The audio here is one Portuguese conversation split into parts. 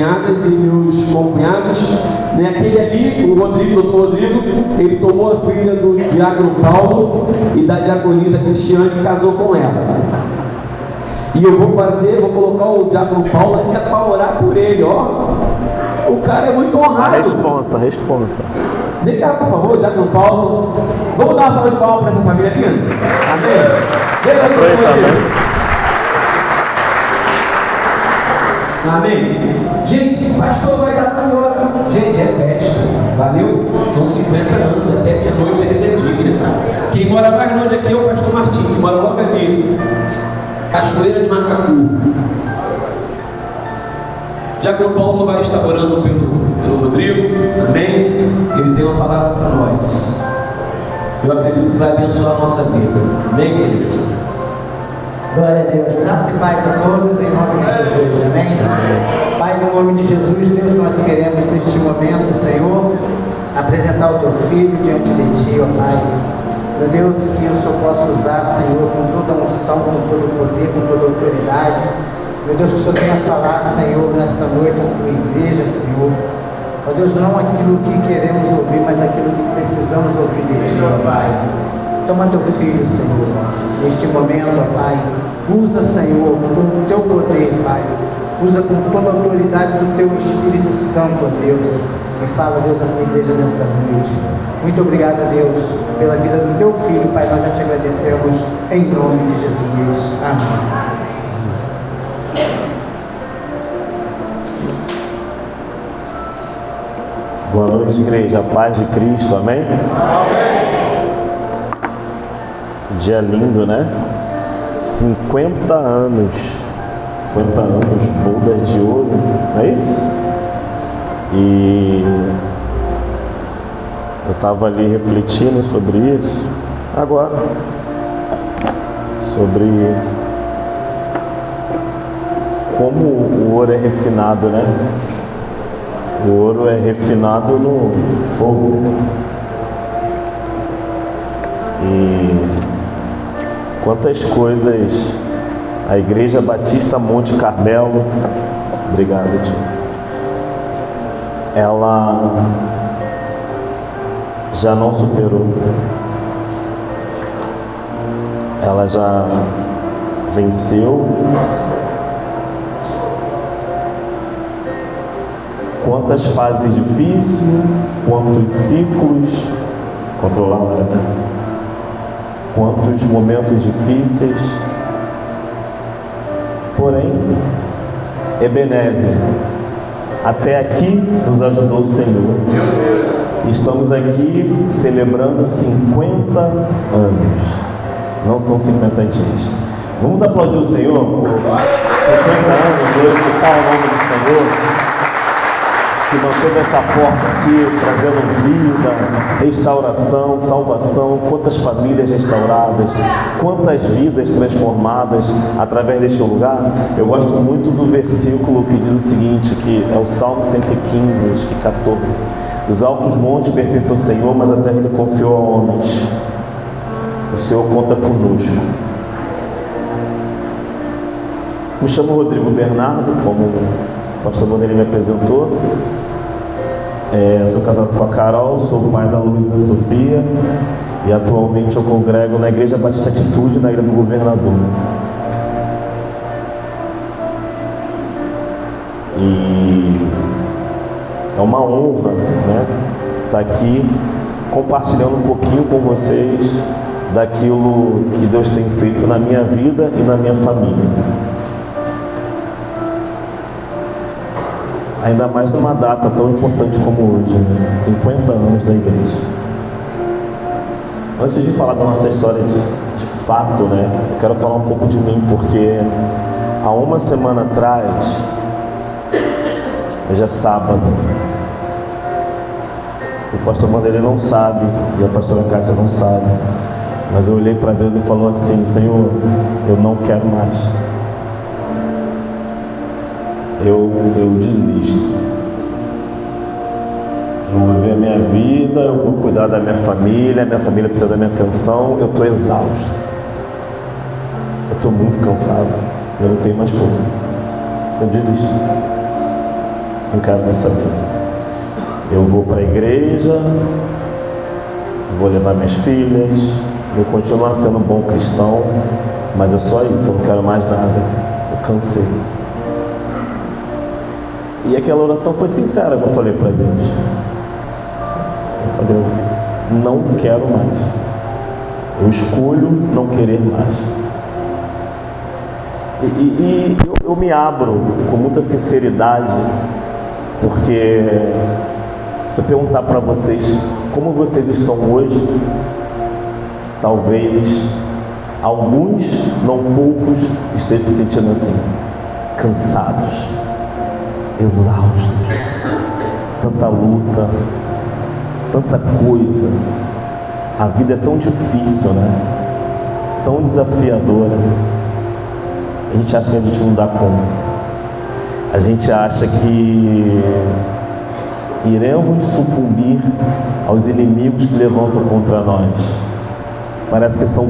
cunhadas e meus concunhados, né? Aquele ali, o Rodrigo, o doutor Rodrigo, ele tomou a filha do diácono Paulo e da diaconisa Cristiane e casou com ela. E eu vou colocar o diácono Paulo aqui para orar por ele, ó. O cara é muito honrado. Responsa. Vem cá, por favor, diácono Paulo. Vamos dar uma salva de palmas para essa família aqui? Amém? Vem cá, amém? Gente, pastor vai dar para agora. Gente, é festa. Valeu? São 50 anos, até meia-noite ainda é dia. Quem mora mais longe aqui é o pastor Martim, que mora logo ali. Cachoeira de Macacu. Diácono Paulo vai estar orando pelo Rodrigo, amém? Ele tem uma palavra para nós. Eu acredito que vai abençoar a nossa vida, amém, queridos? Glória a Deus. Graça e paz a todos, em nome de Jesus, amém? Pai, no nome de Jesus, Deus, nós queremos neste momento, Senhor, apresentar o teu filho diante de ti, ó Pai. Meu Deus, que o Senhor possa usar, Senhor, com toda a unção, com todo o poder, com toda a autoridade. Meu Deus, que o Senhor venha falar, Senhor, nesta noite, a tua igreja, Senhor. Ó Deus, não aquilo que queremos ouvir, mas aquilo que precisamos ouvir de ti, ó Pai. Toma teu filho, Senhor, neste momento, ó Pai. Usa, Senhor, com o teu poder, Pai. Usa com toda a autoridade do teu Espírito Santo, ó Deus. E fala, Deus, a tua igreja nesta noite. Muito obrigado, Deus, pela vida do teu filho, Pai. Nós já te agradecemos em nome de Jesus. Amém. Boa noite, igreja. Paz de Cristo, amém? Dia lindo, né? 50 anos. 50 anos, bodas de ouro, não é isso? E eu estava ali refletindo sobre isso agora, sobre como o ouro é refinado, né? O ouro é refinado no fogo. E quantas coisas a Igreja Batista Monte Carmelo, obrigado, tio, ela já não superou, ela já venceu. Quantas fases difíceis, quantos ciclos, controlar, né? Quantos momentos difíceis. Porém, Ebenezer, até aqui nos ajudou o Senhor. Estamos aqui celebrando 50 anos. Não são 50 dias. Vamos aplaudir o Senhor por 50 anos, glorificar o nome do Senhor, que manteve essa porta aqui, trazendo vida, restauração, salvação. Quantas famílias restauradas, quantas vidas transformadas através deste lugar. Eu gosto muito do versículo que diz o seguinte, que é o Salmo 115, acho que 14. Os altos montes pertencem ao Senhor, mas a terra Ele confiou a homens. O Senhor conta conosco. Me chamo Rodrigo Bernardo, como o pastor Vanderlei me apresentou. Sou casado com a Carol, sou pai da Luiz e da Sofia e atualmente eu congrego na Igreja Batista Atitude, na Ilha do Governador. E é uma honra, né, estar aqui compartilhando um pouquinho com vocês daquilo que Deus tem feito na minha vida e na minha família. Ainda mais numa data tão importante como hoje, né? 50 anos da igreja. Antes de falar da nossa história de fato, né? Eu quero falar um pouco de mim, porque há uma semana atrás, hoje é sábado, o pastor Vanderlei não sabe, e a pastora Cátia não sabe, mas eu olhei para Deus e falou assim: Senhor, eu não quero mais. Eu desisto. Eu vou viver a minha vida, eu vou cuidar da minha família precisa da minha atenção, eu estou exausto. Eu estou muito cansado, eu não tenho mais força. Eu desisto. Não quero mais saber. Eu vou para a igreja, vou levar minhas filhas, vou continuar sendo um bom cristão, mas é só isso, eu não quero mais nada. Eu cansei. E aquela oração foi sincera que eu falei para Deus. Eu falei, não quero mais. Eu escolho não querer mais. E eu me abro com muita sinceridade, porque se eu perguntar para vocês como vocês estão hoje, talvez alguns, não poucos, estejam se sentindo assim, cansados, exaustos, tanta luta, tanta coisa. A vida é tão difícil, né? Tão desafiadora. A gente acha que a gente não dá conta. A gente acha que iremos sucumbir aos inimigos que levantam contra nós. Parece que são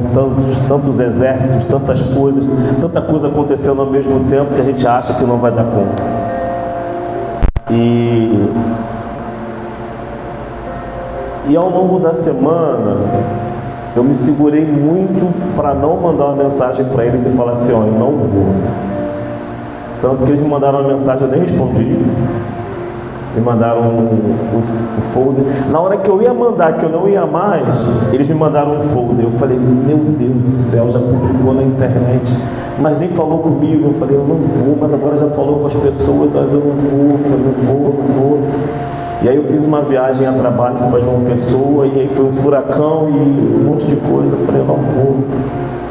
tantos exércitos, tantas coisas, tanta coisa acontecendo ao mesmo tempo que a gente acha que não vai dar conta. E ao longo da semana eu me segurei muito para não mandar uma mensagem para eles e falar assim, ó, eu não vou. Tanto que eles me mandaram uma mensagem, eu nem respondi. Me mandaram o folder. Na hora que eu ia mandar, que eu não ia mais, eles me mandaram um folder. Eu falei, meu Deus do céu, já publicou na internet, mas nem falou comigo. Eu falei, eu não vou, mas agora já falou com as pessoas, mas eu não vou. Eu falei, não vou. E aí eu fiz uma viagem a trabalho, fui para João Pessoa, e aí foi um furacão e um monte de coisa. Eu falei, eu não vou.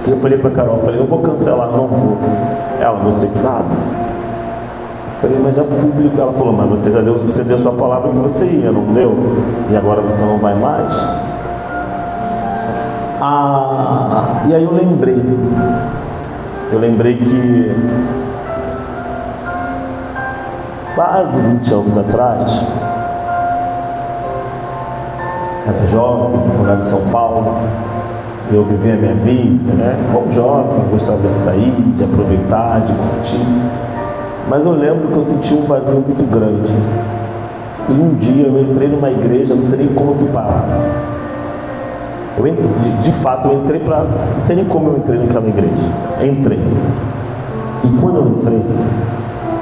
E eu falei para Carol, eu vou cancelar, não vou. Ela, você que sabe. Eu falei, mas já publicou. Ela falou, mas você deu sua palavra que você ia, não deu? E agora você não vai mais? E aí eu lembrei que quase 20 anos atrás, era jovem, morava em São Paulo, eu vivia a minha vida, né? Como jovem, gostava de sair, de aproveitar, de curtir. Mas eu lembro que eu senti um vazio muito grande. E um dia eu entrei numa igreja, não sei nem como eu fui parar. De fato, eu entrei para... Não sei nem como eu entrei naquela igreja. Entrei. E quando eu entrei,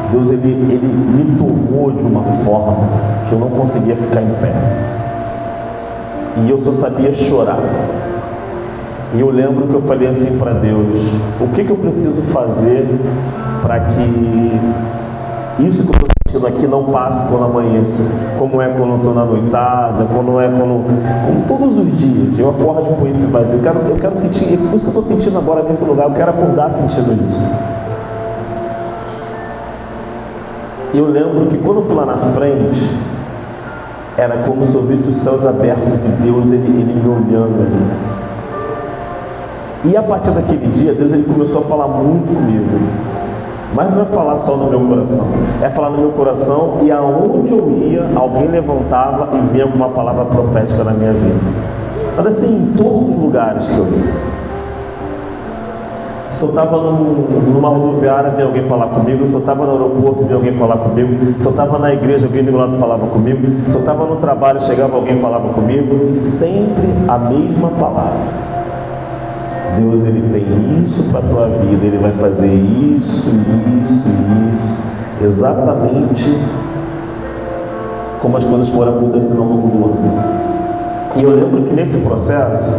Deus ele me tomou de uma forma que eu não conseguia ficar em pé. E eu só sabia chorar. E eu lembro que eu falei assim para Deus, o que eu preciso fazer para que isso que eu estou sentindo aqui não passe quando amanheça, como é quando eu estou na noitada, como todos os dias, eu acordo com esse vazio, eu quero sentir, isso que eu estou sentindo agora nesse lugar, eu quero acordar sentindo isso. Eu lembro que quando eu fui lá na frente, era como se eu visse os céus abertos e Deus ele me olhando ali. E a partir daquele dia, Deus ele começou a falar muito comigo. Mas não é falar só no meu coração, é falar no meu coração, e aonde eu ia, alguém levantava e vinha alguma palavra profética na minha vida. Mas assim, em todos os lugares que eu ia. Se eu estava numa rodoviária, vinha alguém falar comigo. Se eu estava no aeroporto, vinha alguém falar comigo. Se eu estava na igreja, alguém do meu lado falava comigo. Se eu estava no trabalho, chegava alguém e falava comigo. E sempre a mesma palavra. Deus ele tem isso para a tua vida, ele vai fazer isso, exatamente como as coisas foram acontecendo ao longo do ano. E eu lembro que nesse processo,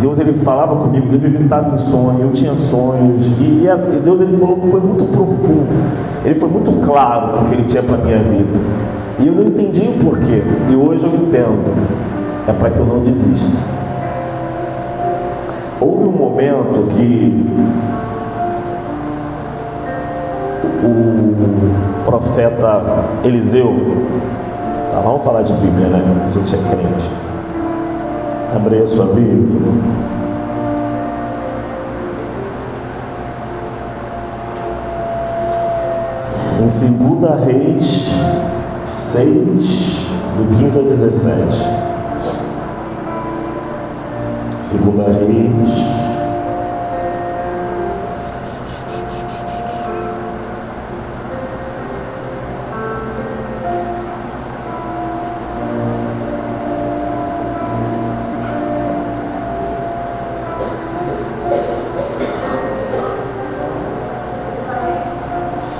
Deus ele falava comigo, Deus me visitava em sonho, eu tinha sonhos, e Deus ele falou que foi muito profundo, ele foi muito claro o que ele tinha para a minha vida. E eu não entendi o porquê, e hoje eu entendo, é para que eu não desista. Houve um momento que o profeta Eliseu, vamos falar de Bíblia, né? A gente é crente. Abre aí a sua Bíblia. Em 2 Reis 6, do 15 ao 17. 2 Reis.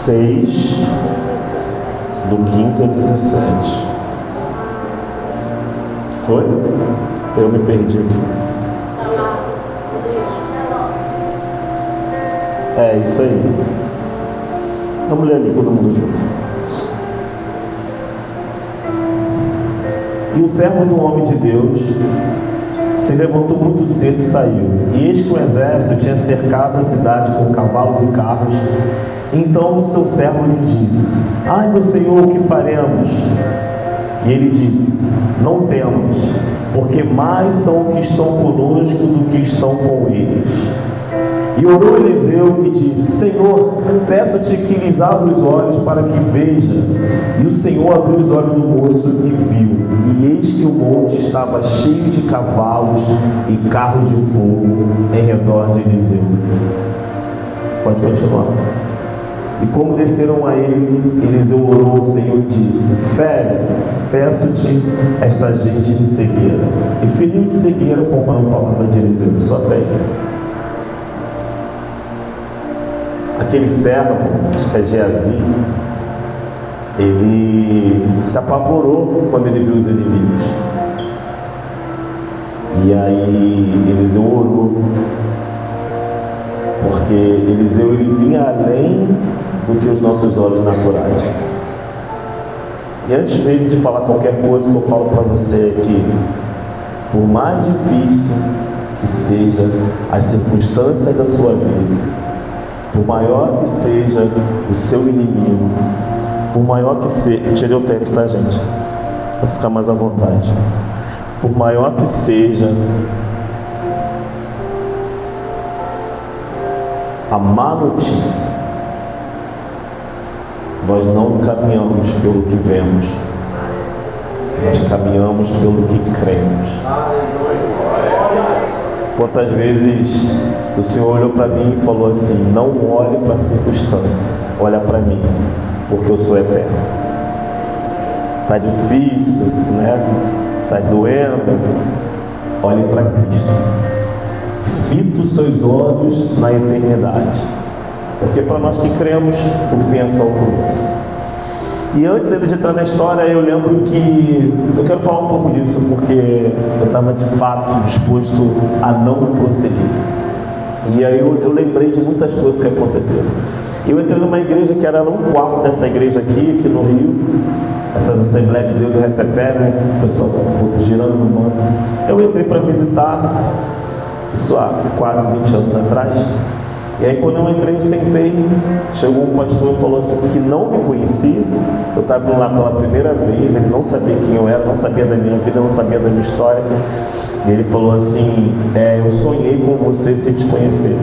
6, do 15 ao 17. Foi? Então eu me perdi aqui. É isso aí. Vamos ler ali todo mundo junto. E o servo do homem de Deus se levantou muito cedo e saiu. E eis que o exército tinha cercado a cidade com cavalos e carros. Então o seu servo lhe disse: ai, meu senhor, o que faremos? E ele disse: não temas, porque mais são os que estão conosco do que estão com eles. E orou Eliseu e disse: Senhor, peço-te que lhes abra os olhos para que veja. E o Senhor abriu os olhos do moço e viu. E eis que o monte estava cheio de cavalos e carros de fogo em redor de Eliseu. Pode continuar. E como desceram a ele, Eliseu orou ao Senhor e disse: fere, peço-te esta gente de cegueira. E feriu de cegueira conforme a palavra de Eliseu. Só tem. Aquele servo, acho que é Geazi, ele se apavorou quando ele viu os inimigos. E aí Eliseu orou, porque Eliseu ele vinha além do que os nossos olhos naturais. E antes mesmo de falar qualquer coisa que eu falo para você é que, por mais difícil que seja as circunstâncias da sua vida, por maior que seja o seu inimigo, por maior que seja... Eu tirei o tênis, tá, gente? Para ficar mais à vontade. Por maior que seja a má notícia, nós não caminhamos pelo que vemos, nós caminhamos pelo que cremos. Quantas vezes o Senhor olhou para mim e falou assim: não olhe para a circunstância, olha para mim, porque eu sou eterno. Está difícil, né? Está doendo, olhe para Cristo. Fita os seus olhos na eternidade, porque para nós que cremos, o fim é só o começo. E antes ainda de entrar na história, eu lembro que eu quero falar um pouco disso, porque eu estava de fato disposto a não prosseguir. E aí eu lembrei de muitas coisas que aconteceram. Eu entrei numa igreja que era num quarto dessa igreja aqui no Rio, essa Assembleia de Deus do Reteté, né? O pessoal girando no manto. Eu entrei para visitar, isso há quase 20 anos atrás. E aí quando eu entrei, eu sentei, chegou um pastor e falou assim, que não me conhecia. Eu estava indo lá pela primeira vez, ele não sabia quem eu era, não sabia da minha vida, não sabia da minha história. E ele falou assim: eu sonhei com você sem te conhecer.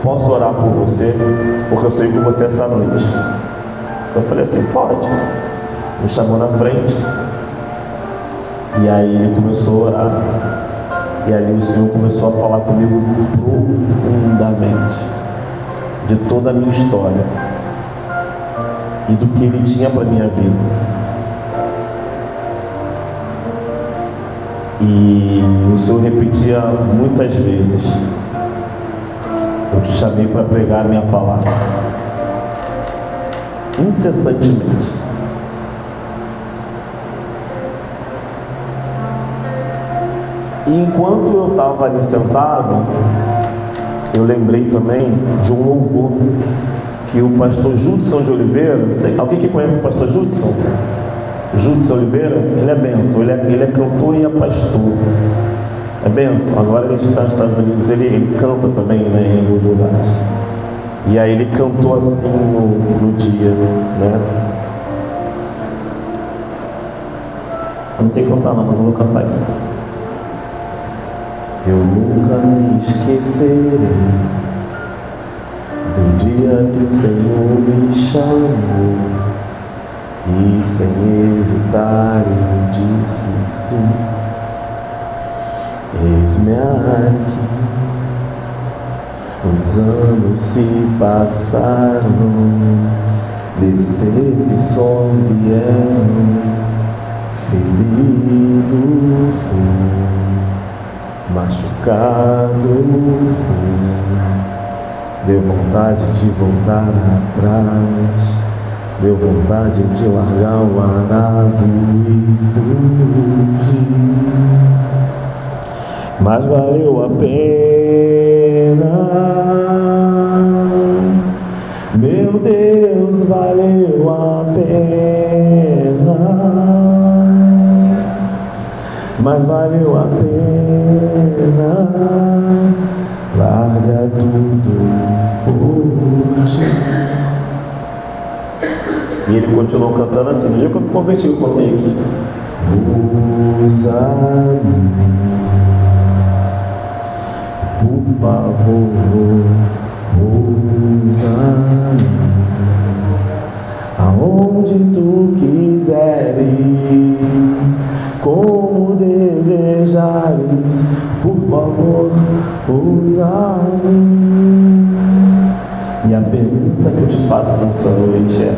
Posso orar por você? Porque eu sonhei com você essa noite. Eu falei assim: pode. Me chamou na frente. E aí ele começou a orar. E ali o Senhor começou a falar comigo profundamente de toda a minha história e do que Ele tinha para a minha vida. E o Senhor repetia muitas vezes: eu te chamei para pregar a minha palavra, incessantemente. E enquanto eu estava ali sentado, eu lembrei também de um louvor que o pastor Judson de Oliveira, alguém que conhece o pastor Judson? Judson Oliveira, ele é bênção, ele é cantor e é pastor. É bênção, agora ele está nos Estados Unidos, ele canta também, né, em alguns lugares. E aí ele cantou assim no dia, né? Eu não sei cantar não, mas eu vou cantar aqui. Eu nunca me esquecerei do dia que o Senhor me chamou e sem hesitar eu disse sim. Eis-me aqui, os anos se passaram, decepções vieram, ferido fui, machucado fui, Deu vontade de voltar atrás, deu vontade de largar o arado e fugir, mas valeu a pena, meu Deus, valeu a pena, mas valeu a pena, larga tudo por ti. E ele continuou cantando assim. No dia que eu me converti, eu contei aqui: usa-me, por favor, usa-me, aonde tu quiseres, como desejares, por favor, usa-me. E a pergunta que eu te faço nessa noite é: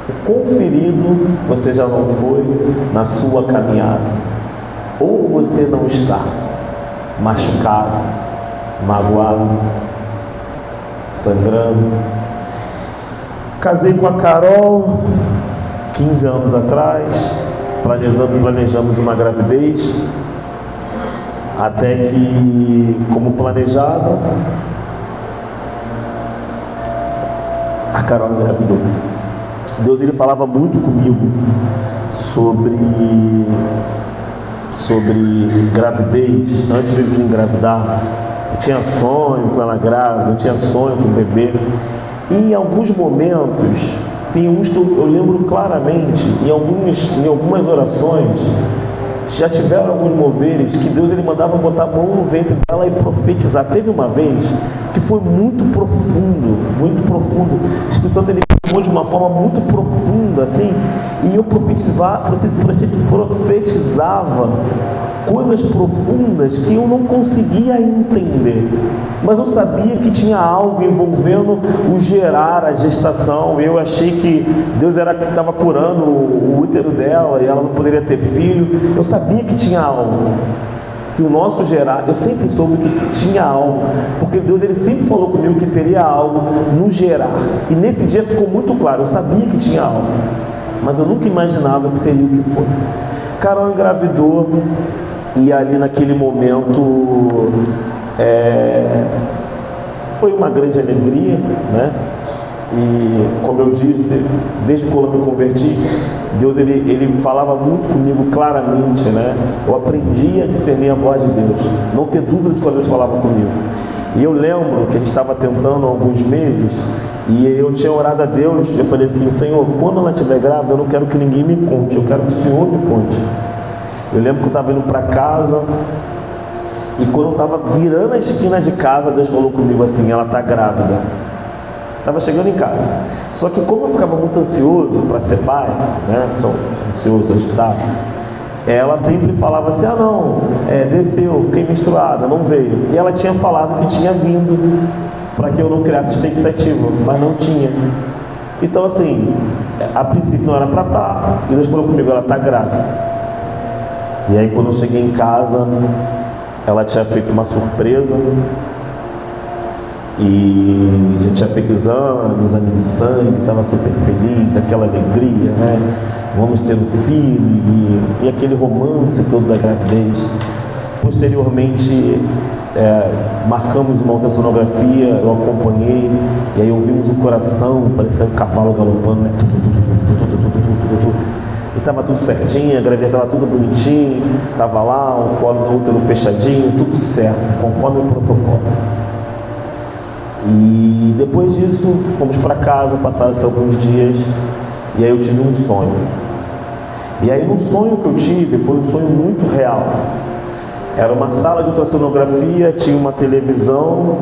o quão ferido você já não foi na sua caminhada? Ou você não está machucado, magoado, sangrando? Casei com a Carol 15 anos atrás, planejamos uma gravidez, até que, como planejado, a Carol engravidou. Deus, ele falava muito comigo sobre gravidez. Antes de engravidar, eu tinha sonho com ela grávida, eu tinha sonho com o bebê. E em alguns momentos, tem uns que eu lembro claramente, em algumas orações, já tiveram alguns moveres que Deus, ele mandava botar a mão no ventre dela e profetizar. Teve uma vez que foi muito profundo, muito profundo. O Espírito Santo, ele de uma forma muito profunda, assim, e eu profetizava coisas profundas que eu não conseguia entender, mas eu sabia que tinha algo envolvendo o gerar, a gestação. Eu achei que Deus estava curando o útero dela e ela não poderia ter filho. Eu sabia que tinha algo, que o nosso gerar, eu sempre soube que tinha algo, porque Deus, ele sempre falou comigo que teria algo no gerar, e nesse dia ficou muito claro. Eu sabia que tinha algo, mas eu nunca imaginava que seria o que foi. Carol engravidou, e ali naquele momento foi uma grande alegria, né? E como eu disse, desde quando eu me converti, Deus, ele falava muito comigo claramente, né? Eu aprendi a discernir a voz de Deus, não ter dúvida de quando Deus falava comigo. E eu lembro que a gente estava tentando há alguns meses, e eu tinha orado a Deus. Eu falei assim: Senhor, quando ela estiver grávida, eu não quero que ninguém me conte, eu quero que o Senhor me conte. Eu lembro que eu estava indo para casa, e quando eu estava virando a esquina de casa, Deus falou comigo assim: ela está grávida. Estava chegando em casa. Só que como eu ficava muito ansioso para ser pai, né? Sou ansioso, agitado. Ela sempre falava assim: ah não, desceu, fiquei menstruada, não veio. E ela tinha falado que tinha vindo, para que eu não criasse expectativa, mas não tinha. Então assim, a princípio não era para estar. E Deus falou comigo: ela está grávida. E aí quando eu cheguei em casa, ela tinha feito uma surpresa. E já tinha feito exame de sangue, estava super feliz, aquela alegria, né? Vamos ter um filho, e aquele romance todo da gravidez. Posteriormente, marcamos uma ultrassonografia, eu acompanhei, e aí ouvimos o coração, parecia um cavalo galopando, né? E estava tudo certinho, a gravidez estava tudo bonitinho, estava lá, o colo do útero fechadinho, tudo certo, conforme o protocolo. E depois disso, fomos para casa, passaram-se alguns dias, e aí eu tive um sonho. E aí no sonho que eu tive, foi um sonho muito real. Era uma sala de ultrassonografia, tinha uma televisão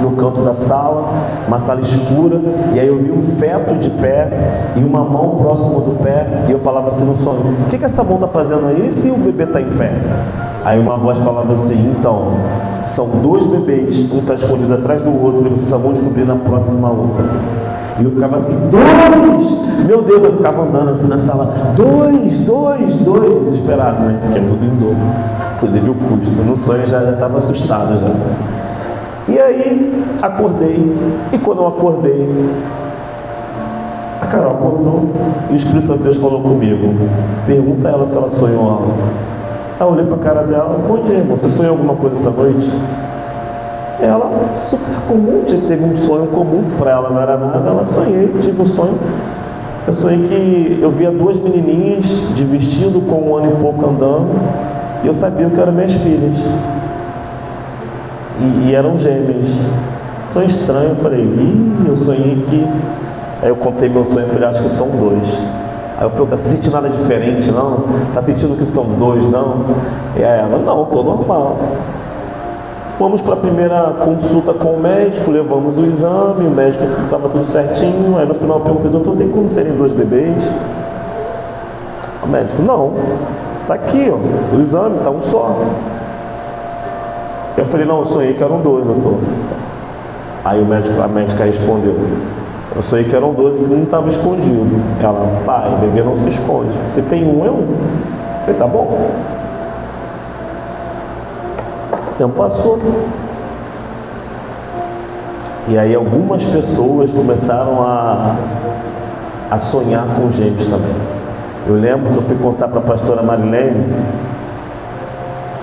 no canto da sala, uma sala escura, e aí eu vi um feto de pé e uma mão próxima do pé, e eu falava assim no sonho: o que essa mão está fazendo aí se o bebê está em pé? Aí uma voz falava assim: então, são dois bebês, um está escondido atrás do outro, e vocês só vão descobrir na próxima outra. E eu ficava assim: dois! Meu Deus, eu ficava andando assim na sala: dois, desesperado, né? Porque é tudo em dobro, inclusive o custo. No sonho já estava assustado já. E aí, acordei. E quando eu acordei, a Carol acordou e o Espírito Santo de Deus falou comigo. Pergunta a ela se ela sonhou algo. Aí eu olhei para a cara dela. Bom dia, irmão, você sonhou alguma coisa essa noite? Ela, super comum, teve um sonho comum. Para ela não era nada, ela sonhei, tive um sonho. Eu sonhei que eu via duas menininhas de vestido com 1 ano e pouco andando. E eu sabia que eram minhas filhas. E eram gêmeas. Sonho estranho, eu falei, eu sonhei que... Aí eu contei meu sonho, eu falei, acho que são 2. Aí eu perguntei, você sente nada diferente, não? Tá sentindo que são 2, não? E aí ela, não, tô normal. Fomos para a primeira consulta com o médico, levamos o exame, o médico estava tudo certinho. Aí no final eu perguntei, doutor, tem como serem 2 bebês? O médico, não, tá aqui, ó, o exame, tá um só. Eu falei, não, eu sonhei que eram 2, doutor. Aí a médica respondeu, eu sonhei que eram 2 e que um estava escondido. Ela, pai, bebê não se esconde. Se tem um, é um. Eu falei, tá bom. O tempo passou. E aí algumas pessoas começaram a sonhar com gêmeos também. Eu lembro que eu fui contar para a pastora Marilene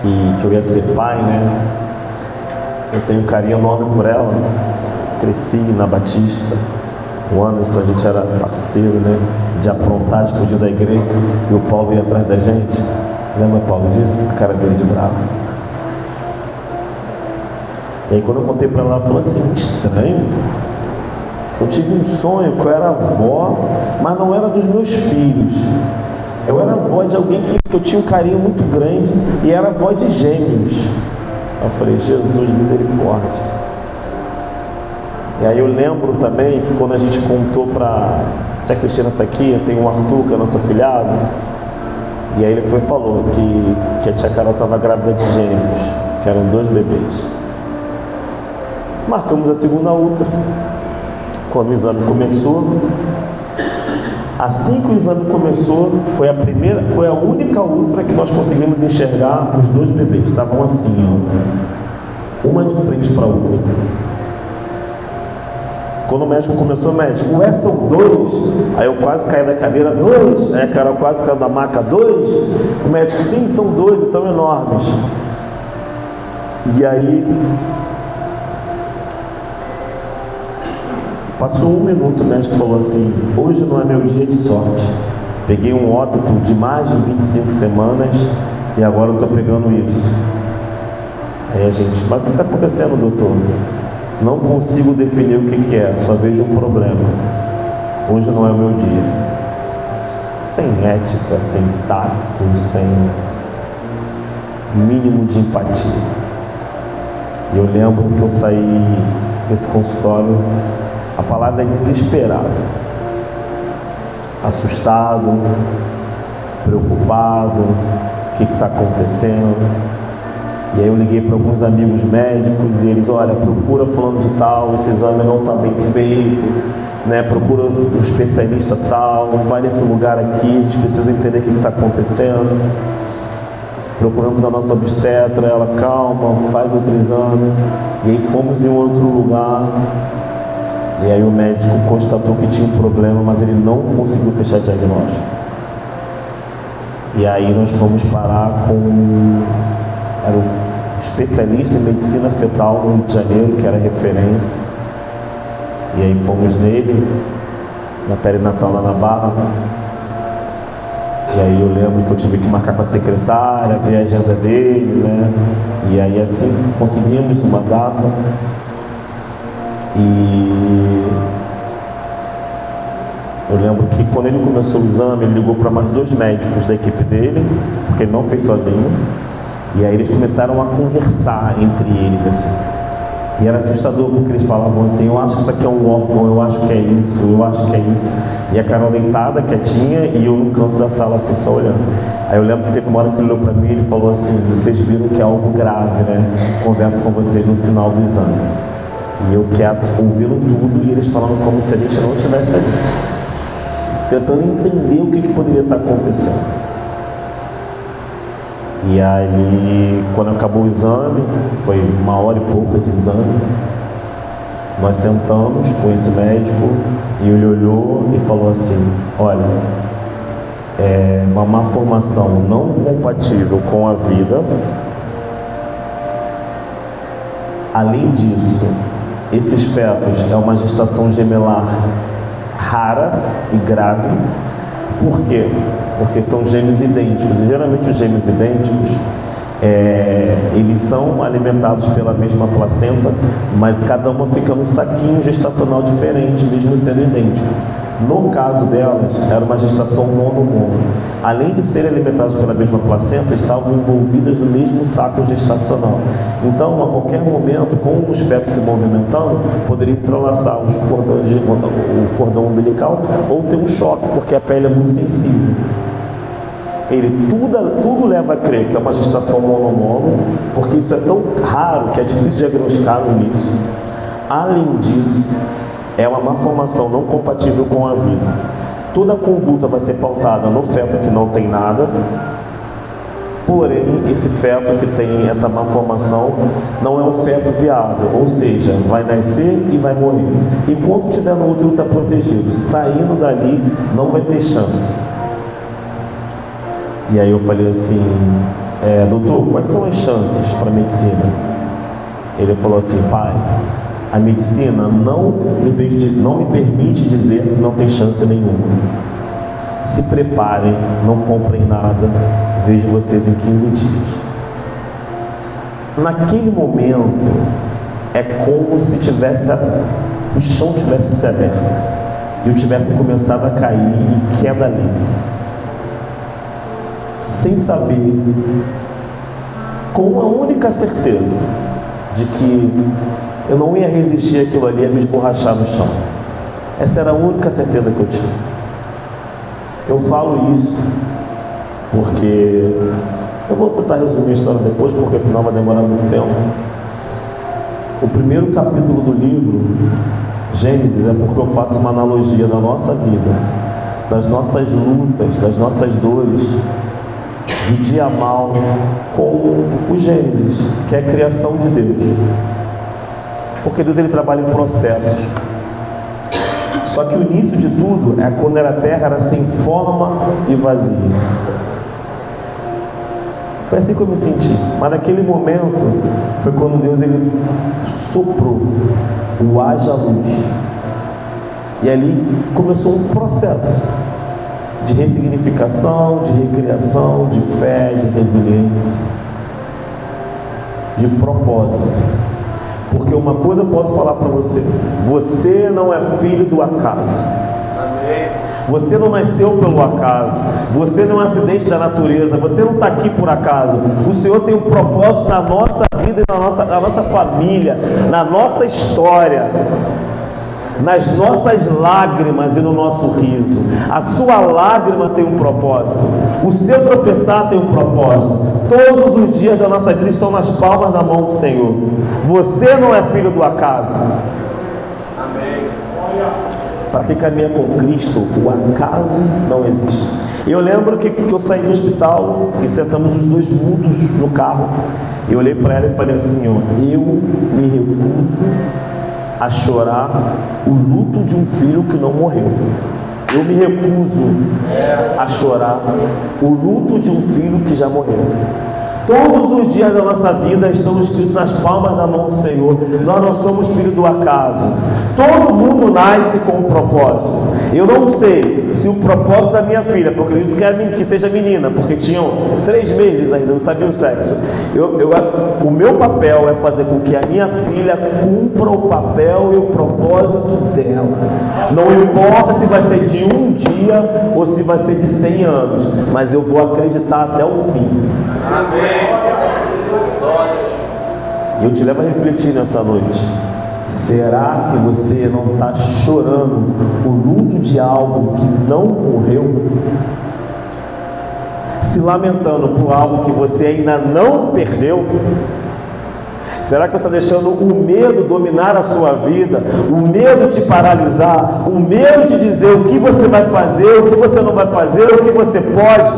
que eu ia ser pai, né? Eu tenho um carinho enorme por ela. Cresci na Batista. O Anderson, a gente era parceiro, né? De aprontar, de fugir da igreja. E o Paulo ia atrás da gente. Lembra, Paulo, disso? A cara dele de bravo. E aí quando eu contei para ela, ela falou assim, estranho. Eu tive um sonho que eu era avó, mas não era dos meus filhos. Eu era avó de alguém que eu tinha um carinho muito grande e era avó de gêmeos. Eu falei, Jesus, misericórdia. E aí eu lembro também que quando a gente contou para... A Cristina está aqui, tem o Arthur, que é a nossa filhada. E aí ele falou que a tia Carol estava grávida de gêmeos, que eram 2 bebês. Marcamos a segunda ultra. Quando o exame começou, assim que o exame começou, foi a única ultra que nós conseguimos enxergar os 2 bebês. Estavam assim, ó, uma de frente para a outra. Quando o médico começou, são 2. Aí eu quase caí da cadeira, 2. Aí a Carol quase caiu da maca, 2. O médico, sim, são 2 e tão enormes. E aí passou 1 minuto, o médico falou assim, hoje não é meu dia de sorte. Peguei um óbito de mais de 25 semanas e agora eu estou pegando isso. Aí a gente, mas o que está acontecendo, doutor? Não consigo definir o que é, só vejo um problema. Hoje não é o meu dia. Sem ética, sem tato, sem mínimo de empatia. E eu lembro que eu saí desse consultório, a palavra é desesperado, assustado, preocupado, o que está acontecendo. E aí eu liguei para alguns amigos médicos e eles, olha, procura fulano de tal, esse exame não está bem feito, né? Procura um especialista tal, vai nesse lugar aqui, a gente precisa entender o que está acontecendo. Procuramos a nossa obstetra, ela, calma, faz outro exame. E aí fomos em outro lugar. E aí o médico constatou que tinha um problema, mas ele não conseguiu fechar diagnóstico. E aí nós fomos parar com... Era um especialista em medicina fetal no Rio de Janeiro, que era referência. E aí fomos nele, na perinatal lá na Barra. E aí eu lembro que eu tive que marcar com a secretária, ver a agenda dele, né? E aí assim conseguimos uma data. E eu lembro que quando ele começou o exame, ele ligou para mais 2 médicos da equipe dele, porque ele não fez sozinho. E aí eles começaram a conversar entre eles assim. E era assustador porque eles falavam assim, eu acho que isso aqui é um órgão, eu acho que é isso, eu acho que é isso. E a Carol deitada, quietinha, e eu no canto da sala assim, só olhando. Aí eu lembro que teve uma hora que ele olhou para mim e ele falou assim, vocês viram que é algo grave, né? Converso com vocês no final do exame. E eu quieto, ouvindo tudo, e eles falando como se a gente não estivesse ali. Tentando entender o que poderia estar acontecendo. E aí, quando acabou o exame, foi 1 hora e pouca de exame, nós sentamos com esse médico e ele olhou e falou assim: olha, é uma malformação não compatível com a vida. Além disso, esses fetos é uma gestação gemelar rara e grave. Por quê? Porque são gêmeos idênticos, e geralmente os gêmeos idênticos eles são alimentados pela mesma placenta, mas cada uma fica num saquinho gestacional diferente, mesmo sendo idêntico. No caso delas, era uma gestação mono-mono. Além de serem alimentadas pela mesma placenta, estavam envolvidas no mesmo saco gestacional. Então, a qualquer momento, com os fetos se movimentando, poderia entrelaçar o cordão umbilical ou ter um choque, porque a pele é muito sensível. Tudo leva a crer que é uma gestação mono-mono, porque isso é tão raro que é difícil diagnosticar no início. Além disso, é uma malformação não compatível com a vida. Toda a conduta vai ser pautada no feto que não tem nada, porém esse feto que tem essa malformação não é um feto viável, ou seja, vai nascer e vai morrer. Enquanto estiver no útero está protegido, saindo dali não vai ter chance. E aí eu falei assim: doutor, quais são as chances para a medicina? Ele falou assim: pai, a medicina não me permite dizer que não tem chance nenhuma. Se preparem, não comprem nada, vejo vocês em 15 dias. Naquele momento, é como se o chão tivesse se aberto e eu tivesse começado a cair em queda livre, sem saber, com uma única certeza de que eu não ia resistir àquilo ali, a me esborrachar no chão. Essa era a única certeza que eu tinha. Eu falo isso porque eu vou tentar resumir a história depois, porque senão vai demorar muito tempo. O primeiro capítulo do livro Gênesis é porque eu faço uma analogia da nossa vida, das nossas lutas, das nossas dores, do dia mal, com o Gênesis, que é a criação de Deus. Porque Deus ele trabalha em processos. Só que o início de tudo é quando a terra era sem forma e vazia. Foi assim que eu me senti. Mas naquele momento foi quando Deus ele soprou o haja luz. E ali começou um processo de ressignificação, de recriação, de fé, de resiliência, de propósito. Porque uma coisa eu posso falar para você: você não é filho do acaso. Você não nasceu pelo acaso. Você não é um acidente da natureza. Você não está aqui por acaso. O Senhor tem um propósito na nossa vida e na nossa família, na nossa história, nas nossas lágrimas e no nosso riso. A sua lágrima tem um propósito, o seu tropeçar tem um propósito. Todos os dias da nossa vida estão nas palmas da mão do Senhor. Você não é filho do acaso. Amém. Para quem caminha com Cristo, o acaso não existe. Eu lembro que eu saí do hospital e sentamos os dois mudos no carro. Eu olhei para ela e falei assim: eu me recuso a chorar o luto de um filho que não morreu. Eu me recuso a chorar o luto de um filho que já morreu. Todos os dias da nossa vida estão escritos nas palmas da mão do Senhor. Nós não somos filhos do acaso. Todo mundo nasce com um propósito. Eu não sei se o propósito da minha filha, porque eu acredito que seja menina, porque tinham 3 meses ainda, não sabia o sexo. O meu papel é fazer com que a minha filha cumpra o papel e o propósito dela. Não importa se vai ser de um dia ou se vai ser de 100 anos, mas eu vou acreditar até o fim. Amém. E eu te levo a refletir nessa noite: será que você não está chorando o luto de algo que não morreu? Se lamentando por algo que você ainda não perdeu? Será que você está deixando o medo dominar a sua vida? O medo te paralisar? O medo de dizer o que você vai fazer, o que você não vai fazer, o que você pode?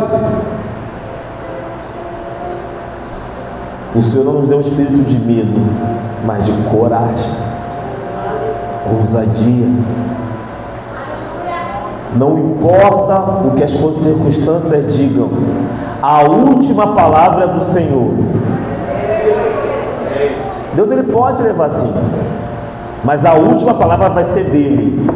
O Senhor não nos deu um espírito de medo, mas de coragem, ousadia. Não importa o que as circunstâncias digam, a última palavra é do Senhor. Deus, ele pode levar sim, mas a última palavra vai ser dele.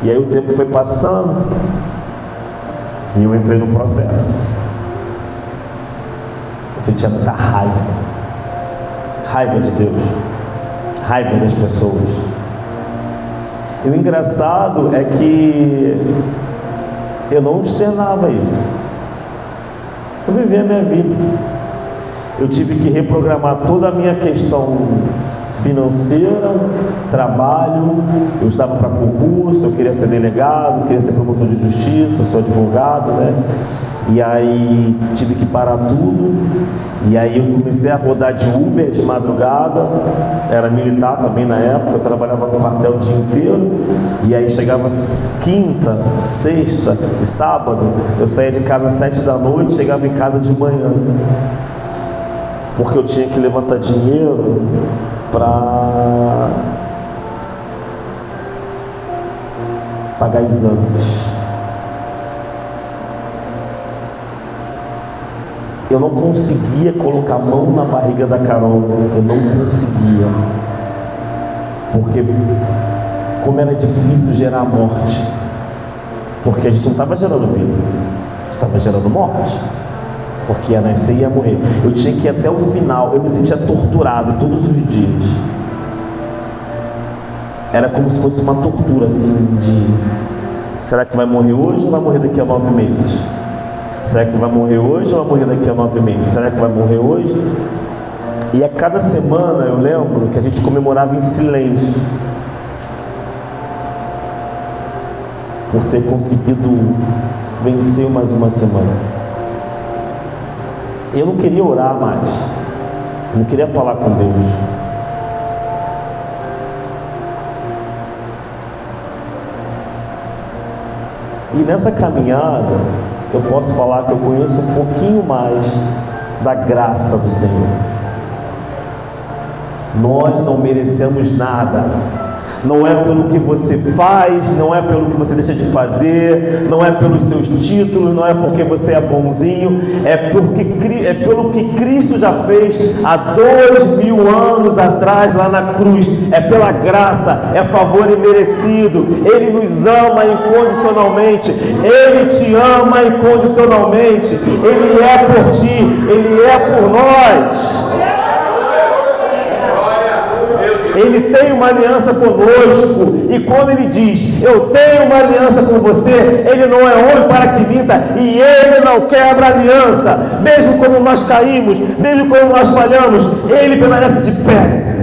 E aí o tempo foi passando e eu entrei no processo. Eu sentia muita raiva de Deus, raiva das pessoas. E o engraçado é que eu não externava isso. Eu vivia a minha vida. Eu tive que reprogramar toda a minha questão financeira, trabalho. Eu estava para concurso, eu queria ser delegado, queria ser promotor de justiça, sou advogado, né? E aí tive que parar tudo. E aí eu comecei a rodar de Uber de madrugada. Era militar também na época, eu trabalhava no quartel o dia inteiro. E aí chegava quinta, sexta e sábado, eu saía de casa às 7 da noite, chegava em casa de manhã, porque eu tinha que levantar dinheiro para pagar exames. Eu não conseguia colocar a mão na barriga da Carol, eu não conseguia, porque como era difícil gerar morte, porque a gente não estava gerando vida, estava gerando morte, porque ia nascer e ia morrer. Eu tinha que ir até o final, eu me sentia torturado todos os dias. Era como se fosse uma tortura assim de: será que vai morrer hoje ou vai morrer daqui a 9 meses? Será que vai morrer hoje ou vai morrer daqui a 9 meses? Será que vai morrer hoje? E a cada semana eu lembro que a gente comemorava em silêncio por ter conseguido vencer mais uma semana. Eu não queria orar mais, eu não queria falar com Deus. E nessa caminhada, eu posso falar que eu conheço um pouquinho mais da graça do Senhor. Nós não merecemos nada. Não é pelo que você faz, não é pelo que você deixa de fazer, não é pelos seus títulos, não é porque você é bonzinho, é pelo que Cristo já fez há 2000 anos atrás lá na cruz. É pela graça, é favor imerecido. Ele nos ama incondicionalmente, Ele te ama incondicionalmente, Ele é por ti, Ele é por nós. Ele tem uma aliança conosco, e quando Ele diz: eu tenho uma aliança com você, Ele não é homem para que minta, e Ele não quebra a aliança. Mesmo quando nós caímos, mesmo quando nós falhamos, Ele permanece de pé.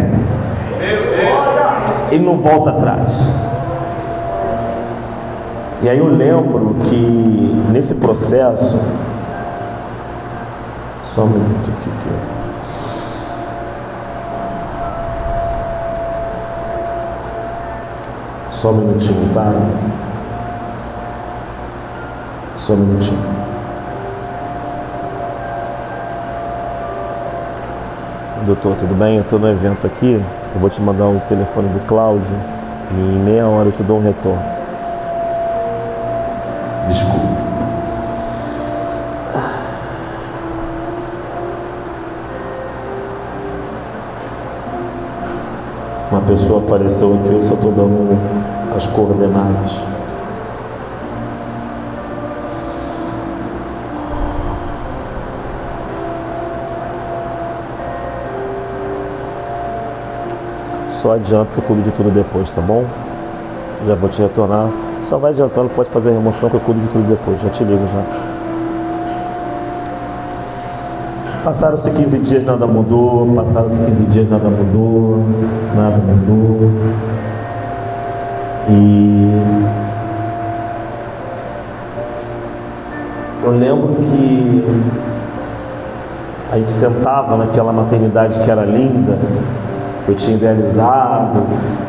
Ele não volta atrás. E aí eu lembro que nesse processo, só um minuto aqui. Só um minutinho, tá? Só um minutinho. Doutor, tudo bem? Eu estou no evento aqui. Eu vou te mandar o telefone do Cláudio e em meia hora eu te dou um retorno. Desculpa. Uma pessoa faleceu aqui, eu só estou dando as coordenadas. Só adianta que eu cuido de tudo depois, tá bom? Já vou te retornar. Só vai adiantando, pode fazer a remoção que eu cuido de tudo depois. Já te ligo já. Passaram-se 15 dias, nada mudou. Passaram-se 15 dias, nada mudou. Nada mudou. E eu lembro que a gente sentava naquela maternidade que era linda, que eu tinha idealizado,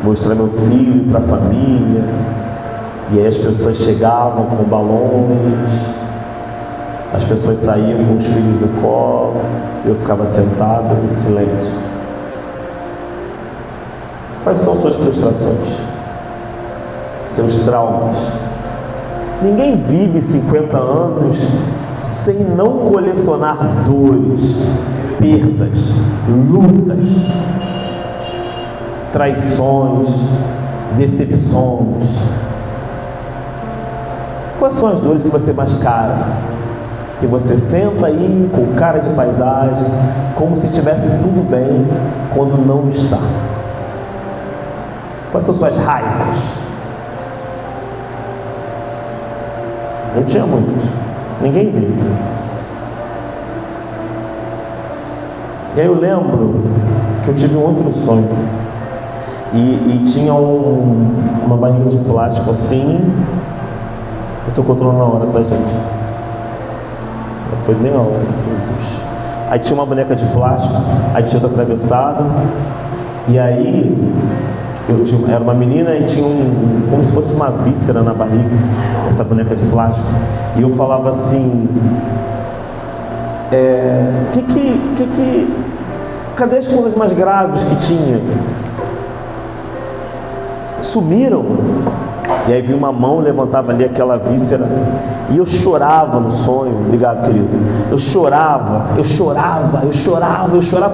mostrar meu filho para a família. E aí as pessoas chegavam com balões, As pessoas saíam com os filhos no colo, eu ficava sentado em silêncio. Quais são suas frustrações? Seus traumas? Ninguém vive 50 anos sem não colecionar dores, perdas, lutas, traições, decepções. Quais são as dores que você mais cara? Que você senta aí com cara de paisagem, como se tivesse tudo bem, quando não está. Quais são suas raivas? Eu tinha muitas, ninguém viu. E aí eu lembro que eu tive um outro sonho. E tinha uma barriga de plástico assim. Eu estou controlando a hora, tá, gente? Foi bem a hora, Jesus. Aí tinha uma boneca de plástico, aí tinha outra atravessada. E aí era uma menina e tinha como se fosse uma víscera na barriga, essa boneca de plástico. E eu falava assim: cadê as coisas mais graves que tinha? Sumiram. E aí vi uma mão, levantava ali aquela víscera, e eu chorava no sonho. Obrigado, querido. Eu chorava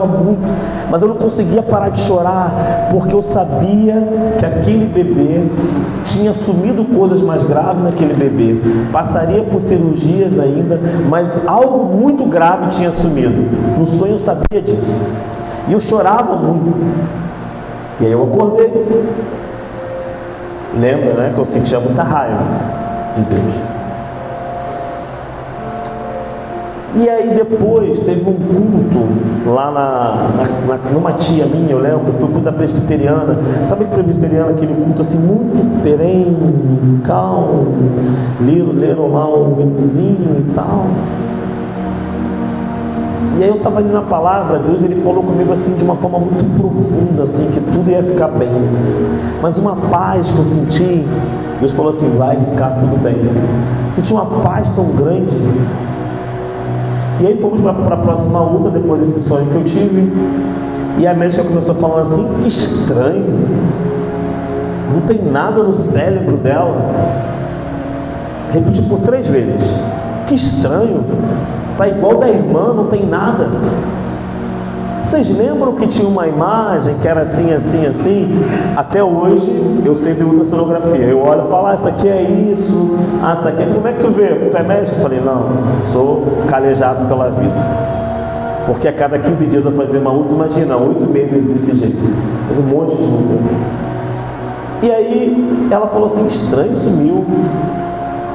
muito, mas eu não conseguia parar de chorar, porque eu sabia que aquele bebê tinha assumido coisas mais graves naquele bebê, passaria por cirurgias ainda, mas algo muito grave tinha assumido. No sonho eu sabia disso, e eu chorava muito. E aí eu acordei. Lembra, né, que eu sentia muita raiva de Deus. E aí depois teve um culto lá numa tia minha, eu lembro, foi o culto da presbiteriana. Sabe que presbiteriana, aquele culto assim muito perene, calmo, leram lá um hinozinho e tal. E aí eu estava ali na palavra, Deus ele falou comigo assim de uma forma muito profunda, assim, que tudo ia ficar bem. Mas uma paz que eu senti, Deus falou assim: vai ficar tudo bem. Senti uma paz tão grande. E aí fomos para a próxima luta depois desse sonho que eu tive. E a médica começou falando assim: que estranho, não tem nada no cérebro dela. Repeti por 3 vezes: que estranho, tá igual da irmã, não tem nada. Vocês lembram que tinha uma imagem que era assim, assim, assim? Até hoje eu sempre uso a sonografia. Eu olho e falo: isso aqui é isso. Ah, tá aqui. Como é que tu vê? Tu é médico? Eu falei: não, sou calejado pela vida. Porque a cada 15 dias eu fazia uma luta, imagina, 8 meses desse jeito. Fiz um monte de luta. E aí ela falou assim: estranho, sumiu.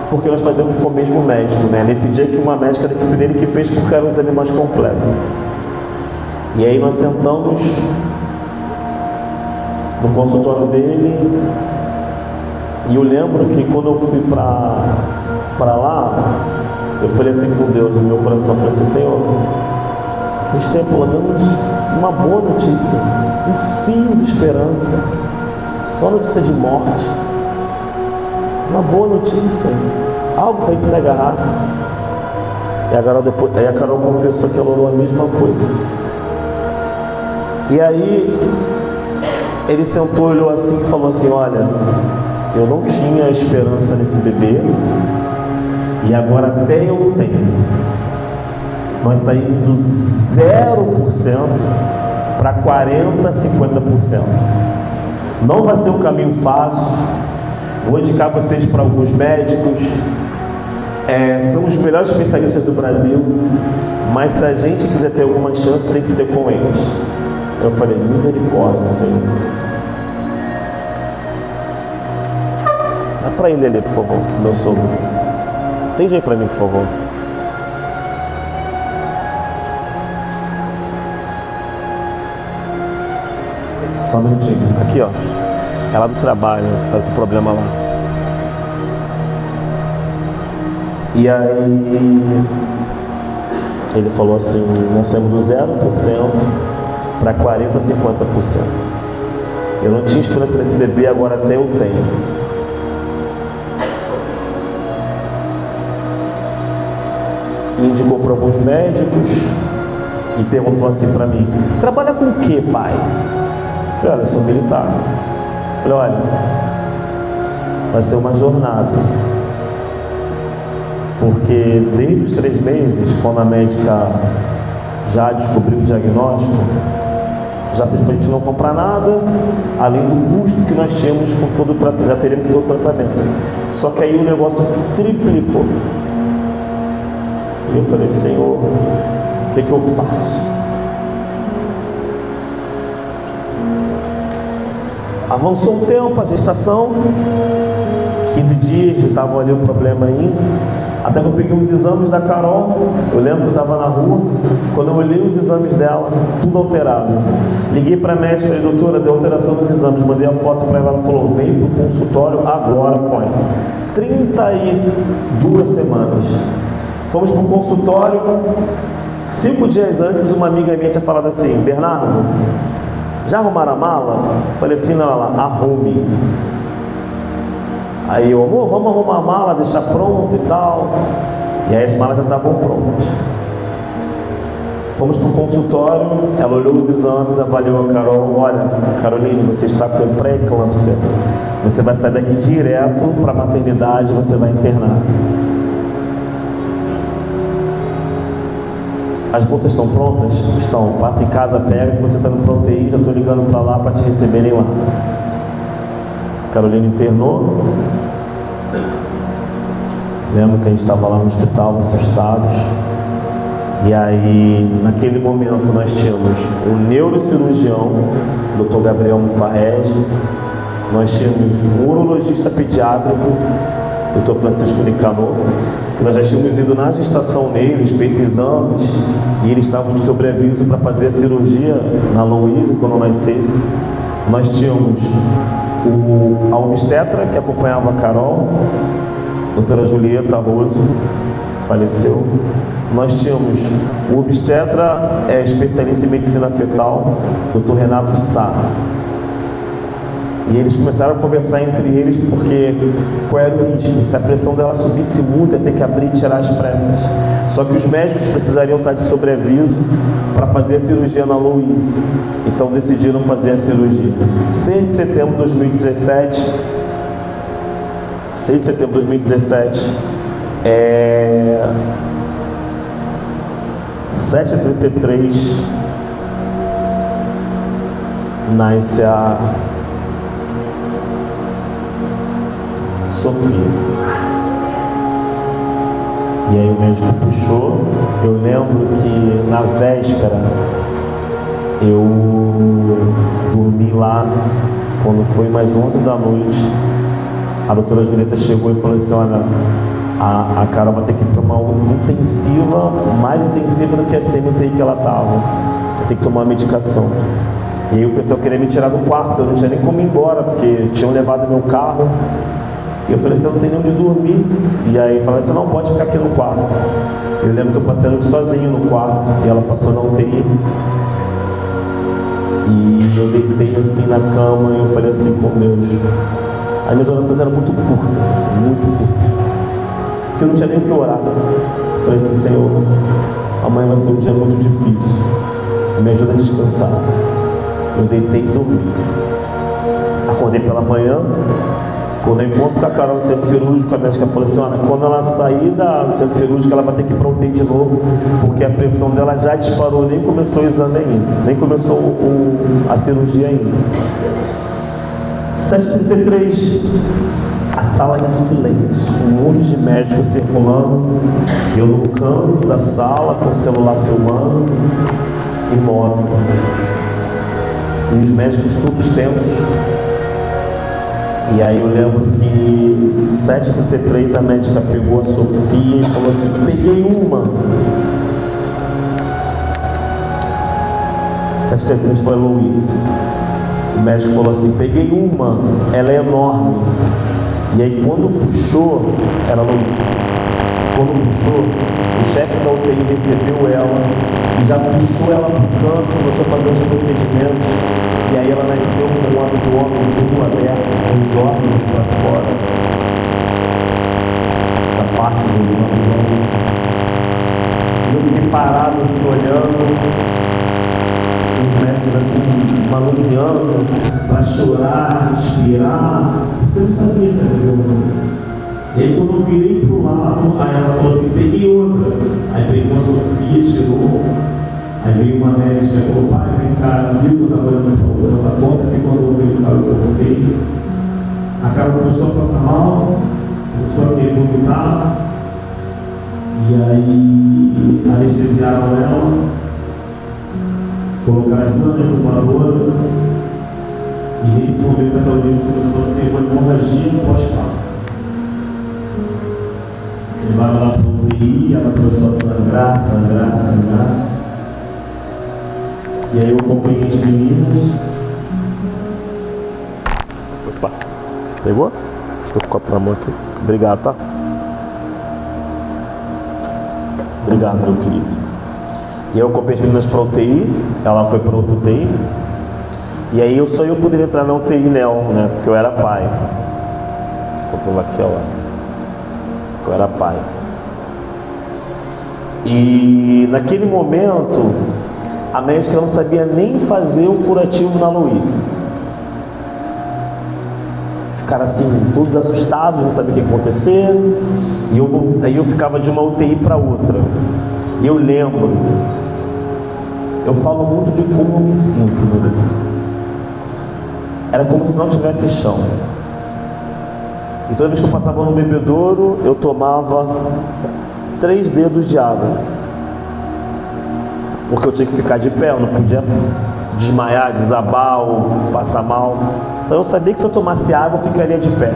Porque nós fazemos com o mesmo médico, né? Nesse dia que uma médica da equipe dele que fez, porque eram os animais completos. E aí nós sentamos no consultório dele, e eu lembro que quando eu fui para lá, eu falei assim com Deus no meu coração, falei assim: Senhor, que a gente tenha pelo menos uma boa notícia, um fio de esperança, só notícia de morte. Uma boa notícia, algo para a gente se agarrar. E a Carol confessou que ela orou a mesma coisa. E aí ele sentou, olhou assim e falou assim: olha, eu não tinha esperança nesse bebê, e agora até eu tenho. Nós saímos do 0% para 40%, 50%. Não vai ser um caminho fácil. Vou indicar vocês para alguns médicos, são os melhores especialistas do Brasil, mas se a gente quiser ter alguma chance, tem que ser com eles. Eu falei: misericórdia, Senhor. Dá para ele ali, por favor, meu sogro. Tem jeito para mim, por favor. Só um minutinho. Aqui, ó. É lá do trabalho, tá com problema lá. E aí ele falou assim: nós saímos do 0% para 40%, 50%. Eu não tinha esperança nesse bebê, agora até eu tenho. indicou para alguns médicos e perguntou assim para mim: você trabalha com o que, pai? Eu falei: olha, eu sou militar. Eu falei: olha, vai ser uma jornada, porque desde os 3 meses, quando a médica já descobriu o diagnóstico, já pediu para a gente não comprar nada, além do custo que nós tínhamos com todo o tratamento, já teríamos todo o tratamento. Só que aí o negócio triplicou. E eu falei: Senhor, o que eu faço? Avançou um tempo, a gestação, 15 dias, estava ali o problema ainda. Até que eu peguei os exames da Carol. Eu lembro que eu estava na rua, quando eu olhei os exames dela, tudo alterado. Liguei para a médica, falei: doutora, deu alteração nos exames. Mandei a foto para ela, ela falou: vem para o consultório agora com ela. 32 semanas. Fomos para o consultório. 5 dias antes, uma amiga minha tinha falado assim: Bernardo, já arrumaram a mala? Eu falei assim: não, ela, arrume. Aí eu: amor, vamos arrumar a mala, deixar pronto e tal. E aí as malas já estavam prontas. Fomos para o consultório, ela olhou os exames, avaliou a Carol: olha, Caroline, você está com pré-eclâmpsia. Você vai sair daqui direto para a maternidade, você vai internar. As bolsas estão prontas? Estão. Passa em casa, pega, que você está no UTI, já estou ligando para lá para te receberem lá. Carolina internou. Lembro que a gente estava lá no hospital, assustados. E aí, naquele momento, nós tínhamos o neurocirurgião, Dr. Gabriel Mufarrege. Nós tínhamos um urologista pediátrico, Dr. Francisco Nicanor, que nós já tínhamos ido na gestação neles, feito exames, e eles estavam de sobreaviso para fazer a cirurgia na Luísa quando nascesse. Nós tínhamos a obstetra que acompanhava a Carol, doutora Julieta Roso, que faleceu. Nós tínhamos o obstetra, especialista em medicina fetal, doutor Renato Sá. E eles começaram a conversar entre eles, porque qual era o risco? Se a pressão dela subisse muito, ia ter que abrir e tirar as pressas. Só que os médicos precisariam estar de sobreaviso para fazer a cirurgia na Luísa. Então decidiram fazer a cirurgia. 6 de setembro de 2017, 7h33, nasce a Sofia. E aí o médico puxou. Eu lembro que na véspera eu dormi lá. Quando foi mais 11 da noite, a doutora Julieta chegou e falou assim: olha, a Carol vai ter que ir para uma intensiva, mais intensiva do que a CMTI que ela estava. Vai ter que tomar medicação. E aí o pessoal queria me tirar do quarto. Eu não tinha nem como ir embora, porque tinham levado meu carro. E eu falei assim: eu não tenho nem onde dormir. E aí falaram assim: não, pode ficar aqui no quarto. Eu lembro que eu passei a noite sozinho no quarto, e ela passou na UTI. E eu deitei assim na cama, e eu falei assim com Deus. As minhas orações eram muito curtas, assim, muito curtas, porque eu não tinha nem o que orar. Eu falei assim: Senhor, amanhã vai ser um dia muito difícil, me ajuda a descansar. Eu deitei e dormi. Acordei pela manhã. Quando eu encontro com a Carol no centro cirúrgico, a médica falou assim: olha, quando ela sair do centro cirúrgico, ela vai ter que ir para o UTI de novo, porque a pressão dela já disparou, nem começou o exame ainda, nem começou a cirurgia ainda. 7h33, a sala em silêncio, um monte de médicos circulando, eu no canto da sala com o celular filmando, imóvel, e os médicos todos tensos. E aí eu lembro que 7h33 a médica pegou a Sofia e falou assim: peguei uma. 7h33 foi a Luísa. O médico falou assim: peguei uma, ela é enorme. E aí quando puxou, era a Luísa. Quando puxou, o chefe da UTI recebeu ela e já puxou ela para o canto, começou a fazer os procedimentos. E aí ela nasceu com o abdômen tudo aberto, com os órgãos para fora. Essa parte do abdômen. assim, olhando, os médicos assim, manuseando para chorar, respirar, porque eu não sabia se era meu nome. E aí quando eu virei pro lado, aí ela falou assim, peguei outra. Aí pegou a Sofia, tirou. Aí veio uma médica e falou, pai, vem cá, viu que eu estava olhando para o outro, ela conta que quando eu veio o Carol, eu voltei. A Carol começou a passar mal, começou a querer vomitar. E aí anestesiaram ela, colocaram de uma incubadora. E nesse momento a Carolina começou a ter uma hemorragia pós-parto. Levaram ela para o UTI, ela começou a sangrar. E aí eu acompanhei as meninas. Opa, pegou? Estou com o copo na mão aqui. Obrigado, tá? Obrigado, meu querido. E aí eu acompanhei as meninas para a UTI. Ela foi para outra UTI. E aí eu poderia entrar na UTI, né? Porque eu era pai. Deixa eu controlar aqui, ó. Eu era pai. E naquele momento a médica não sabia nem fazer o curativo na Luísa. Ficaram assim, todos assustados, não sabiam o que ia acontecer. E aí eu ficava de uma UTI para outra. E eu lembro, eu falo muito de como eu me sinto no livro. Era como se não tivesse chão. E toda vez que eu passava no bebedouro, eu tomava 3 dedos de água. Porque eu tinha que ficar de pé, eu não podia desmaiar, desabar ou passar mal. Então eu sabia que se eu tomasse água, eu ficaria de pé.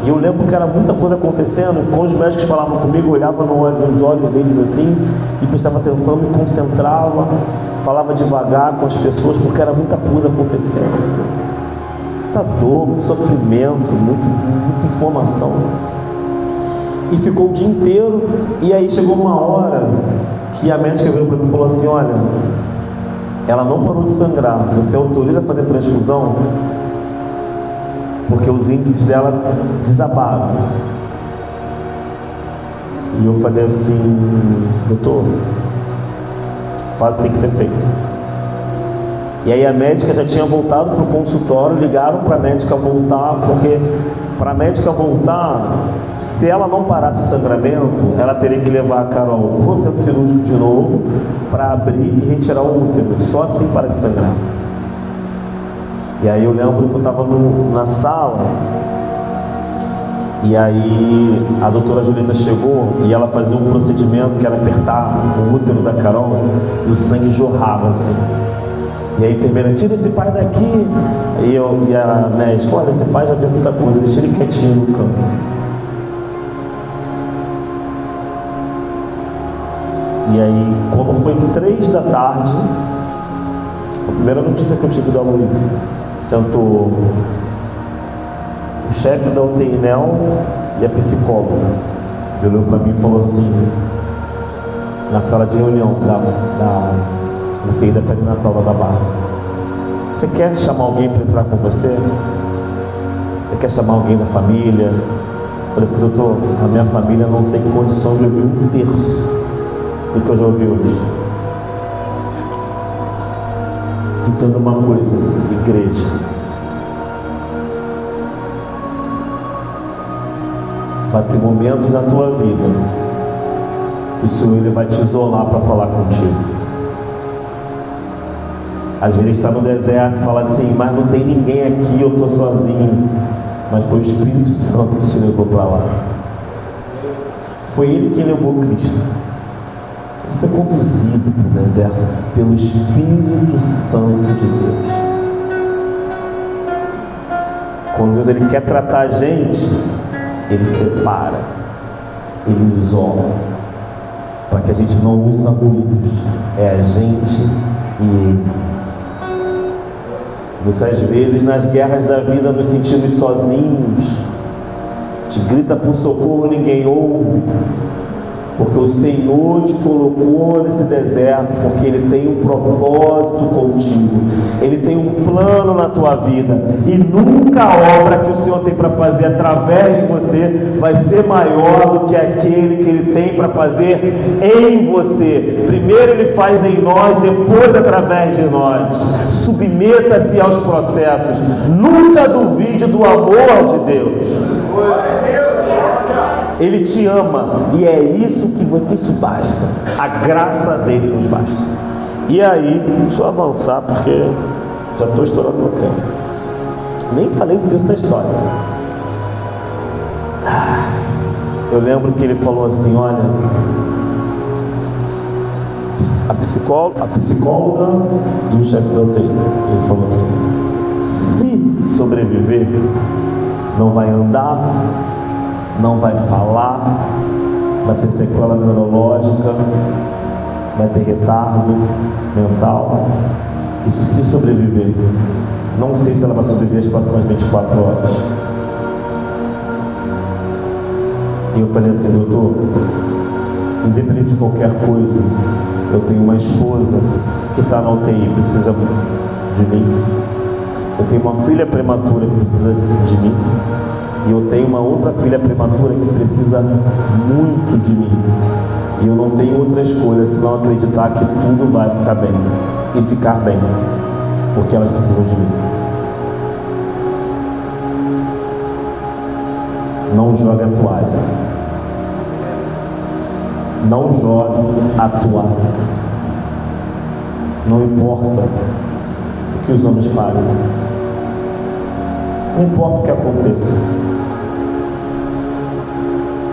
E eu lembro que era muita coisa acontecendo. Quando os médicos falavam comigo, eu olhava nos olhos deles assim, e prestava atenção, me concentrava, falava devagar com as pessoas, porque era muita coisa acontecendo assim. Muita dor, muito sofrimento, muita informação. E ficou o dia inteiro. E aí chegou uma hora que a médica veio para mim e falou assim, olha, ela não parou de sangrar, você autoriza a fazer transfusão? Porque os índices dela desabaram. E eu falei assim, doutor, tem que ser feito. E aí a médica já tinha voltado para o consultório, ligaram para a médica voltar, porque para a médica voltar, se ela não parasse o sangramento, ela teria que levar a Carol para o centro cirúrgico de novo, para abrir e retirar o útero, só assim para de sangrar. E aí eu lembro que eu estava na sala, e aí a doutora Julieta chegou e ela fazia um procedimento que era apertar o útero da Carol e o sangue jorrava assim. E a enfermeira, tira esse pai daqui. E a médica, olha, esse pai já viu muita coisa, deixa ele quietinho no canto. E aí, quando foi 3 da tarde, foi a primeira notícia que eu tive da Luísa. Sentou o chefe da UTI e a psicóloga. Ele olhou para mim e falou assim, na sala de reunião da UTI da perinatal da Barra, você quer chamar alguém para entrar com você? Você quer chamar alguém da família? Eu falei assim, doutor, a minha família não tem condição de ouvir 1/3 do que eu já ouvi hoje. Entenda uma coisa, igreja, vai ter momentos na tua vida que o Senhor ele vai te isolar para falar contigo. Às vezes está no deserto e fala assim, mas não tem ninguém aqui, eu estou sozinho. Mas foi o Espírito Santo que te levou para lá. Foi Ele que levou Cristo. Ele foi conduzido para o deserto pelo Espírito Santo de Deus. Quando Deus ele quer tratar a gente, Ele separa, Ele isola, para que a gente não ouça ruídos. É a gente e Ele. Muitas vezes nas guerras da vida nos sentimos sozinhos, te grita por socorro, ninguém ouve, porque o Senhor te colocou nesse deserto, porque Ele tem um propósito contigo, Ele tem um plano na tua vida, e nunca a obra que o Senhor tem para fazer através de você vai ser maior do que aquele que Ele tem para fazer em você. Primeiro Ele faz em nós, depois através de nós. Submeta-se aos processos, nunca duvide do amor de Deus. Ele te ama, e é isso isso basta. A graça dele nos basta. E aí, deixa eu avançar porque já estou estourando meu tempo. Nem falei do texto da história. Eu lembro que ele falou assim: olha, a psicóloga e o chefe da UTI, ele falou assim: se sobreviver, não vai andar, não vai falar, vai ter sequela neurológica, vai ter retardo mental. Isso se sobreviver. Não sei se ela vai sobreviver as próximas 24 horas. E eu falei assim: doutor, independente de qualquer coisa, eu tenho uma esposa que está na UTI, precisa de mim. Eu tenho uma filha prematura que precisa de mim. E eu tenho uma outra filha prematura que precisa muito de mim. E eu não tenho outra escolha senão acreditar que tudo vai ficar bem. E ficar bem. Porque elas precisam de mim. Não jogue a toalha. Não jogue a toalha. Não importa o que os homens falem. Não importa o que aconteça.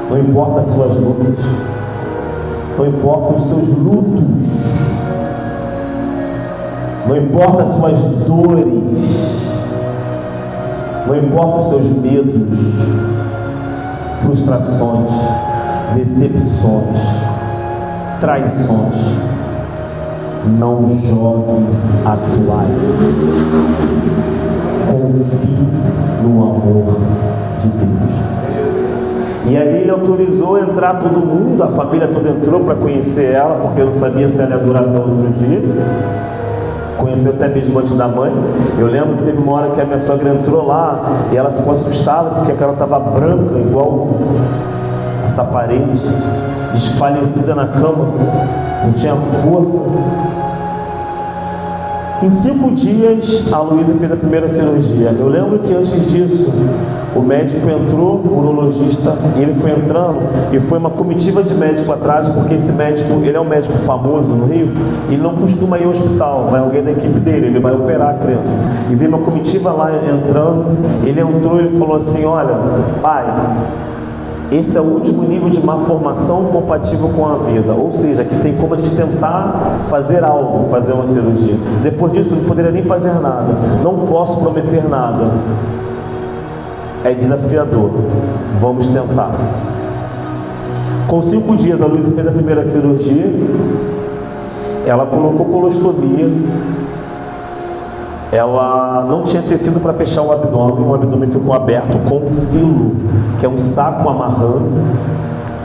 Não importa as suas lutas. Não importa os seus lutos. Não importa as suas dores. Não importa os seus medos, frustrações, decepções, traições. Não jogue a toalha. Confie no amor de Deus. E ali ele autorizou entrar todo mundo, a família toda entrou para conhecer ela, porque eu não sabia se ela ia durar até outro dia. Conheceu até mesmo antes da mãe. Eu lembro que teve uma hora que a minha sogra entrou lá e ela ficou assustada porque aquela estava branca, igual essa parede, desfalecida na cama, não tinha força. Em 5 dias, a Luísa fez a primeira cirurgia. Eu lembro que antes disso, o médico entrou, o urologista, e ele foi entrando, e foi uma comitiva de médico atrás, porque esse médico, ele é um médico famoso no Rio, e ele não costuma ir ao hospital, vai alguém da equipe dele, ele vai operar a criança. E veio uma comitiva lá entrando, ele entrou e ele falou assim: olha, pai, esse é o último nível de malformação compatível com a vida. Ou seja, que tem como a gente tentar fazer algo, fazer uma cirurgia. Depois disso, não poderia nem fazer nada. Não posso prometer nada. É desafiador. Vamos tentar. Com 5 dias, a Luísa fez a primeira cirurgia. Ela colocou colostomia. Ela não tinha tecido para fechar o abdômen ficou aberto com silo, que é um saco amarrando,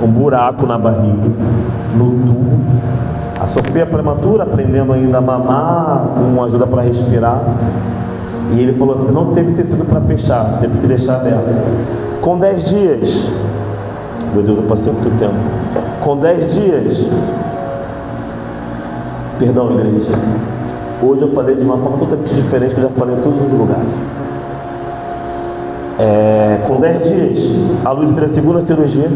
um buraco na barriga, no tubo. A Sofia prematura, aprendendo ainda a mamar, com ajuda para respirar. E ele falou assim: não teve tecido para fechar, teve que deixar aberto. Com 10 dias, meu Deus, eu passei muito tempo. Com 10 dias, perdão, igreja, hoje eu falei de uma forma totalmente diferente que eu já falei em todos os lugares. Com 10 dias, a Luísa fez a segunda cirurgia.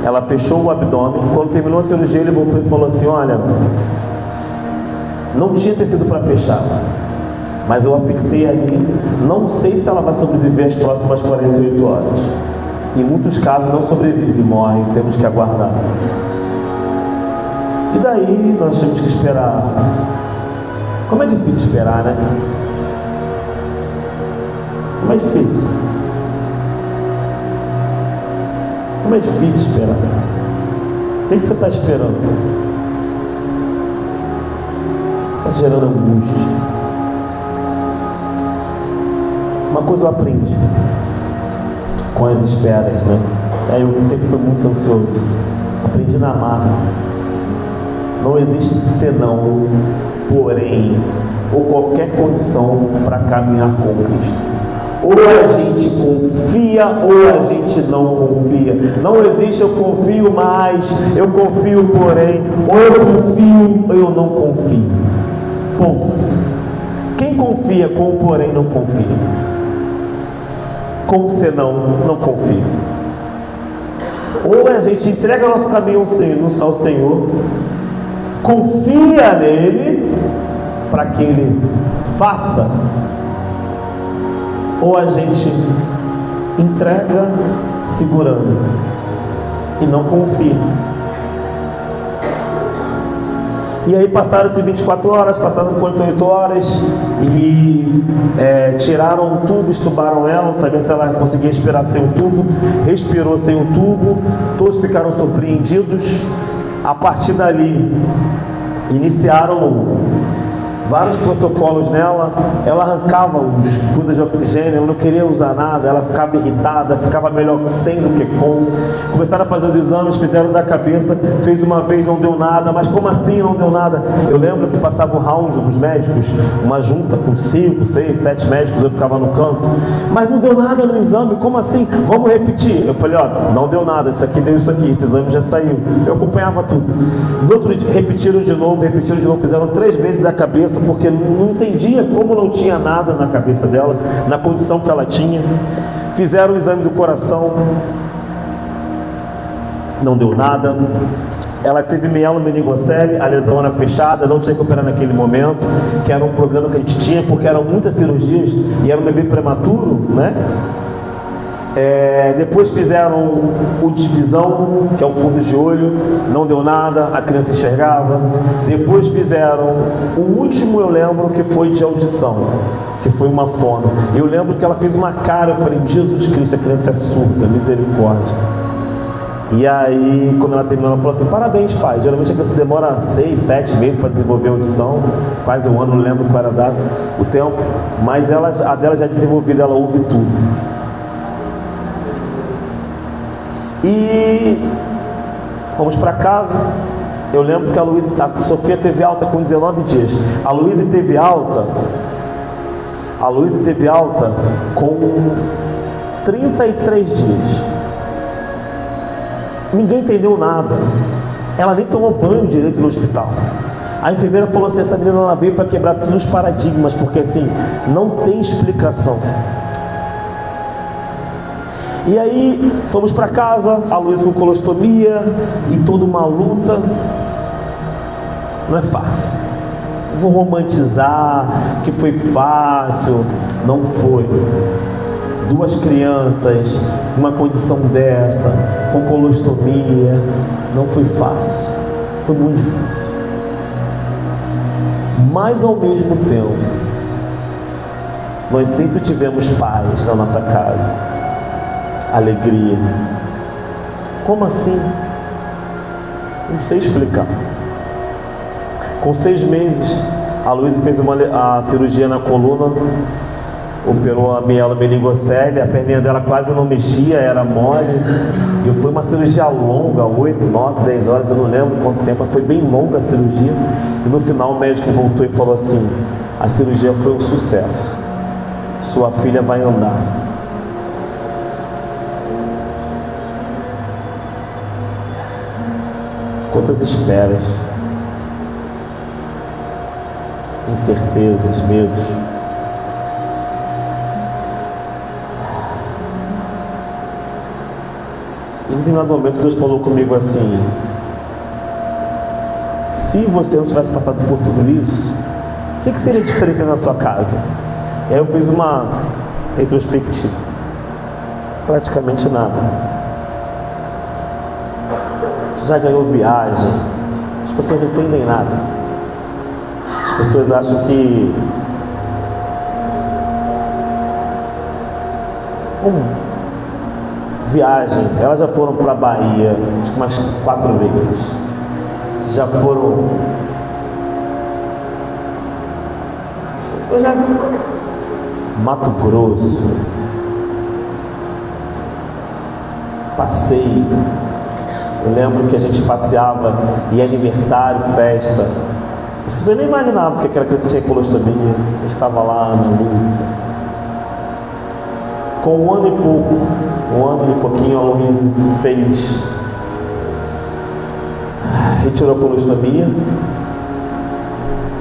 Ela fechou o abdômen. Quando terminou a cirurgia, ele voltou e falou assim: olha, não tinha tecido para fechar, mas eu apertei ali. Não sei se ela vai sobreviver as próximas 48 horas. Em muitos casos não sobrevive, morre, temos que aguardar. E daí nós temos que esperar. Como é difícil esperar, né? Como é difícil. Como é difícil esperar. O que você está esperando? Está gerando angústia. Uma coisa eu aprendi com as esperas, né? Eu que sempre fui muito ansioso. aprendi na marra. Não existe senão, porém, ou qualquer condição para caminhar com Cristo. Ou a gente confia ou a gente não confia. Não existe eu confio mais, eu confio porém, ou eu confio ou eu não confio. Ponto. Quem confia com o porém não confia. Com o senão não confia. Ou a gente entrega nosso caminho ao Senhor, confia nele para que ele faça, ou a gente entrega segurando e não confia. E aí passaram-se 24 horas, passaram 48 horas e tiraram o tubo, estubaram ela, não sabia se ela conseguia respirar sem o tubo, respirou sem o tubo, todos ficaram surpreendidos. A partir dali iniciaram vários protocolos nela. Ela arrancava os coisas de oxigênio, ela não queria usar nada, ela ficava irritada, ficava melhor sem do que com. Começaram a fazer os exames, fizeram da cabeça, fez uma vez, não deu nada. Mas como assim não deu nada? Eu lembro que passava um round dos médicos, uma junta com 5, 6, 7 médicos, eu ficava no canto, mas não deu nada no exame, como assim? Vamos repetir. Eu falei, ó, não deu nada, isso aqui deu isso aqui, esse exame já saiu. Eu acompanhava tudo. No outro dia, repetiram de novo, fizeram 3 vezes da cabeça, porque não entendia como não tinha nada na cabeça dela, na condição que ela tinha. Fizeram o exame do coração, não deu nada. Ela teve mielomeningocele, a lesão era fechada, não tinha que operar naquele momento, que era um problema que a gente tinha, porque eram muitas cirurgias e era um bebê prematuro, né? Depois fizeram o divisão, que é o fundo de olho, não deu nada, a criança enxergava. Depois fizeram o último, eu lembro que foi de audição, que foi uma fono. Eu lembro que ela fez uma cara, eu falei, Jesus Cristo, a criança é surda, misericórdia. E aí, quando ela terminou, ela falou assim, parabéns, pai. Geralmente a criança demora 6, 7 meses para desenvolver a audição, quase um ano, não lembro qual era dado o tempo, mas a dela já desenvolvida, ela ouve tudo. E fomos para casa. Eu lembro que a Sofia teve alta com 19 dias. A Luísa teve alta com 33 dias. Ninguém entendeu nada. Ela nem tomou banho direito no hospital. A enfermeira falou assim, essa menina ela veio para quebrar todos os paradigmas, porque assim, não tem explicação. E aí fomos para casa, a Luísa com colostomia e toda uma luta. Não é fácil. Não vou romantizar que foi fácil. Não foi. 2 crianças, numa condição dessa, com colostomia, não foi fácil. Foi muito difícil. Mas ao mesmo tempo, nós sempre tivemos paz na nossa casa. Alegria. Como assim? Não sei explicar. Com 6 meses, a Luísa fez a cirurgia na coluna, operou a mielomeningocele, a perninha dela quase não mexia, era mole. E foi uma cirurgia longa, 8, 9, 10 horas, eu não lembro quanto tempo, foi bem longa a cirurgia. E no final o médico voltou e falou assim, a cirurgia foi um sucesso, sua filha vai andar. Quantas esperas, incertezas, medos. E em determinado momento Deus falou comigo assim, se você não tivesse passado por tudo isso, o que seria diferente na sua casa? E aí eu fiz uma retrospectiva. Praticamente nada. Já ganhou viagem, as pessoas não entendem nada. As pessoas acham que viagem, elas já foram para a Bahia, acho que umas 4 vezes. Já foram. Eu já Mato Grosso, passeio. Eu lembro que a gente passeava, ia aniversário, festa. As pessoas nem imaginavam que aquela criança tinha colostomia. Eu estava lá na luta. Com um ano e pouquinho, a Luísa retirou a colostomia.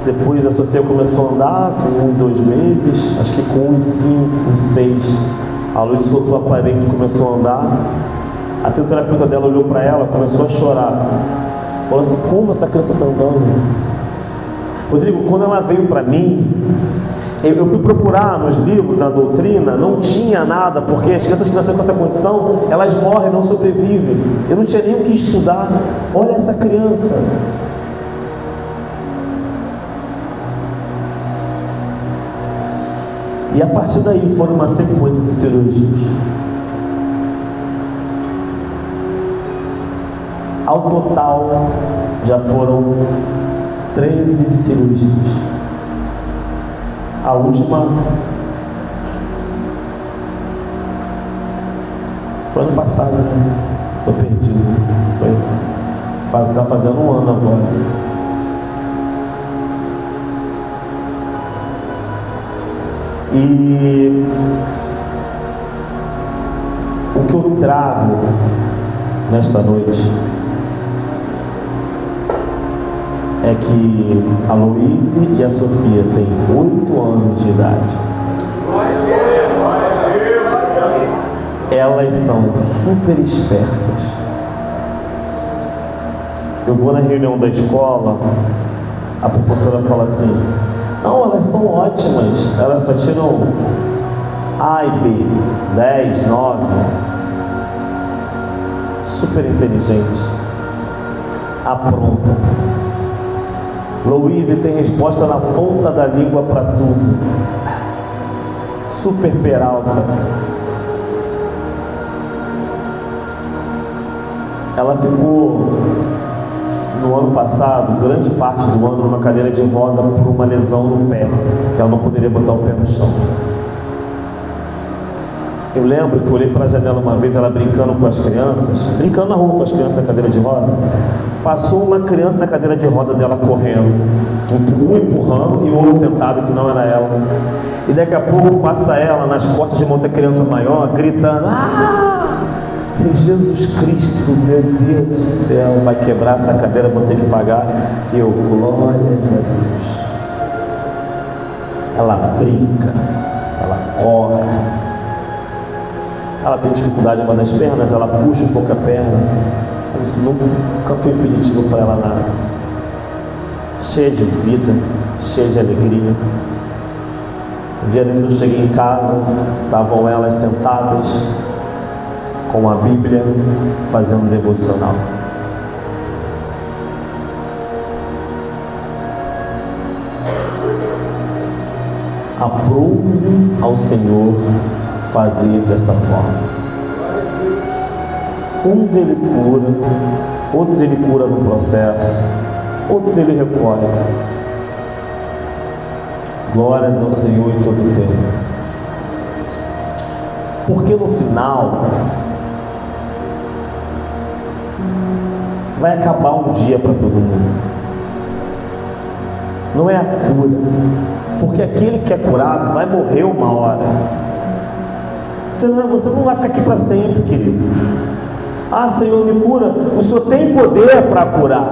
Depois a Sofia começou a andar com 1, 2 meses, acho que com 1, 5, 6, a Luísa soltou a parede e começou a andar. A fisioterapeuta dela olhou para ela, começou a chorar. Falou assim: como essa criança está andando? Rodrigo, quando ela veio para mim, eu fui procurar nos livros, na doutrina, não tinha nada, porque as crianças que nascem com essa condição, elas morrem, não sobrevivem. Eu não tinha nem o que estudar. Olha essa criança. E a partir daí foram uma sequência de cirurgias. Ao total, já foram 13 cirurgias. A última foi ano passado, né? Estou perdido. Está fazendo 1 ano agora. E o que eu trago nesta noite é que a Luísa e a Sofia têm 8 anos de idade. Elas são super espertas. Eu vou na reunião da escola, a professora fala assim: não, elas são ótimas, elas só tiram A e B, 10, 9, super inteligente, aprontam. Luísa tem resposta na ponta da língua para tudo, super peralta. Ela ficou no ano passado, grande parte do ano, numa cadeira de roda por uma lesão no pé, que ela não poderia botar o pé no chão. Eu lembro que eu olhei para a janela uma vez, ela brincando com as crianças, brincando na rua com as crianças na cadeira de roda. Passou uma criança na cadeira de roda dela correndo, um empurrando e o outro sentado, que não era ela. E daqui a pouco passa ela nas costas de uma outra criança maior, gritando: ah! Falei: Jesus Cristo, meu Deus do céu, vai quebrar essa cadeira, vou ter que pagar. Eu: glórias a Deus. Ela brinca, ela corre. Ela tem dificuldade em uma das pernas, ela puxa um pouco a perna, mas isso nunca foi impeditivo para ela nada. Cheia de vida, cheia de alegria. Um dia desse eu cheguei em casa, estavam elas sentadas com a Bíblia, fazendo devocional. Aprove ao Senhor fazer dessa forma. Uns ele cura, outros ele cura no processo, outros ele recolhe. Glórias ao Senhor em todo o tempo. Porque no final vai acabar um dia para todo mundo. Não é a cura, porque aquele que é curado vai morrer uma hora. Você não vai ficar aqui para sempre, querido. Ah, Senhor, me cura. O Senhor tem poder para curar.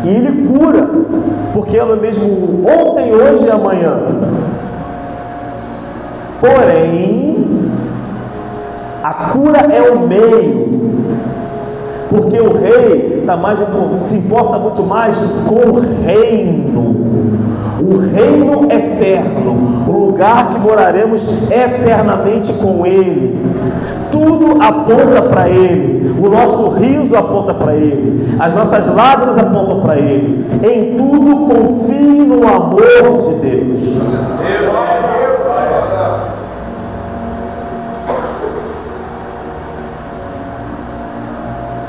E Ele cura, porque Ele é o mesmo ontem, hoje e amanhã. Porém, a cura é o meio, porque o rei se importa muito mais com o reino. O reino eterno, o lugar que moraremos eternamente com Ele. Tudo aponta para Ele. O nosso riso aponta para Ele. As nossas lágrimas apontam para Ele. Em tudo confie no amor de Deus.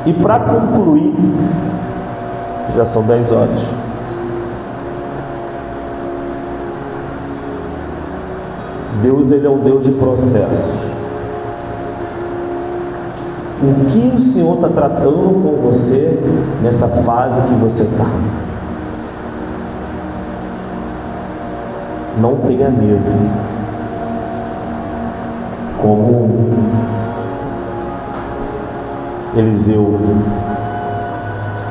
E para concluir, já são 10 horas. Deus, Ele é um Deus de processo. o que o Senhor está tratando com você nessa fase que você está. Não tenha medo. Como Eliseu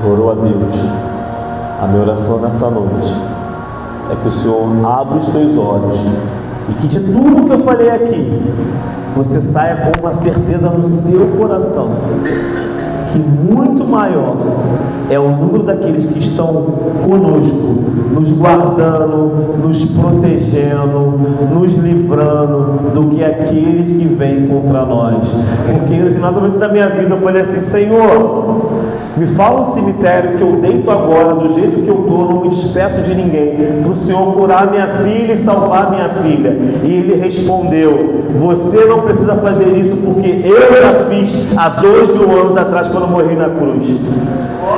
orou a Deus, a minha oração nessa noite é que o Senhor abra os teus olhos e que de tudo que eu falei aqui, você saia com uma certeza no seu coração que muito maior é o número daqueles que estão conosco, nos guardando, nos protegendo, nos livrando, do que aqueles que vêm contra nós. Porque em determinado momento da minha vida eu falei assim: Senhor, me fala um cemitério que eu deito agora, do jeito que eu estou, não me despeço de ninguém, para o Senhor curar minha filha e salvar minha filha. E Ele respondeu: você não precisa fazer isso, porque eu já fiz há 2000 anos atrás, quando eu morri na cruz.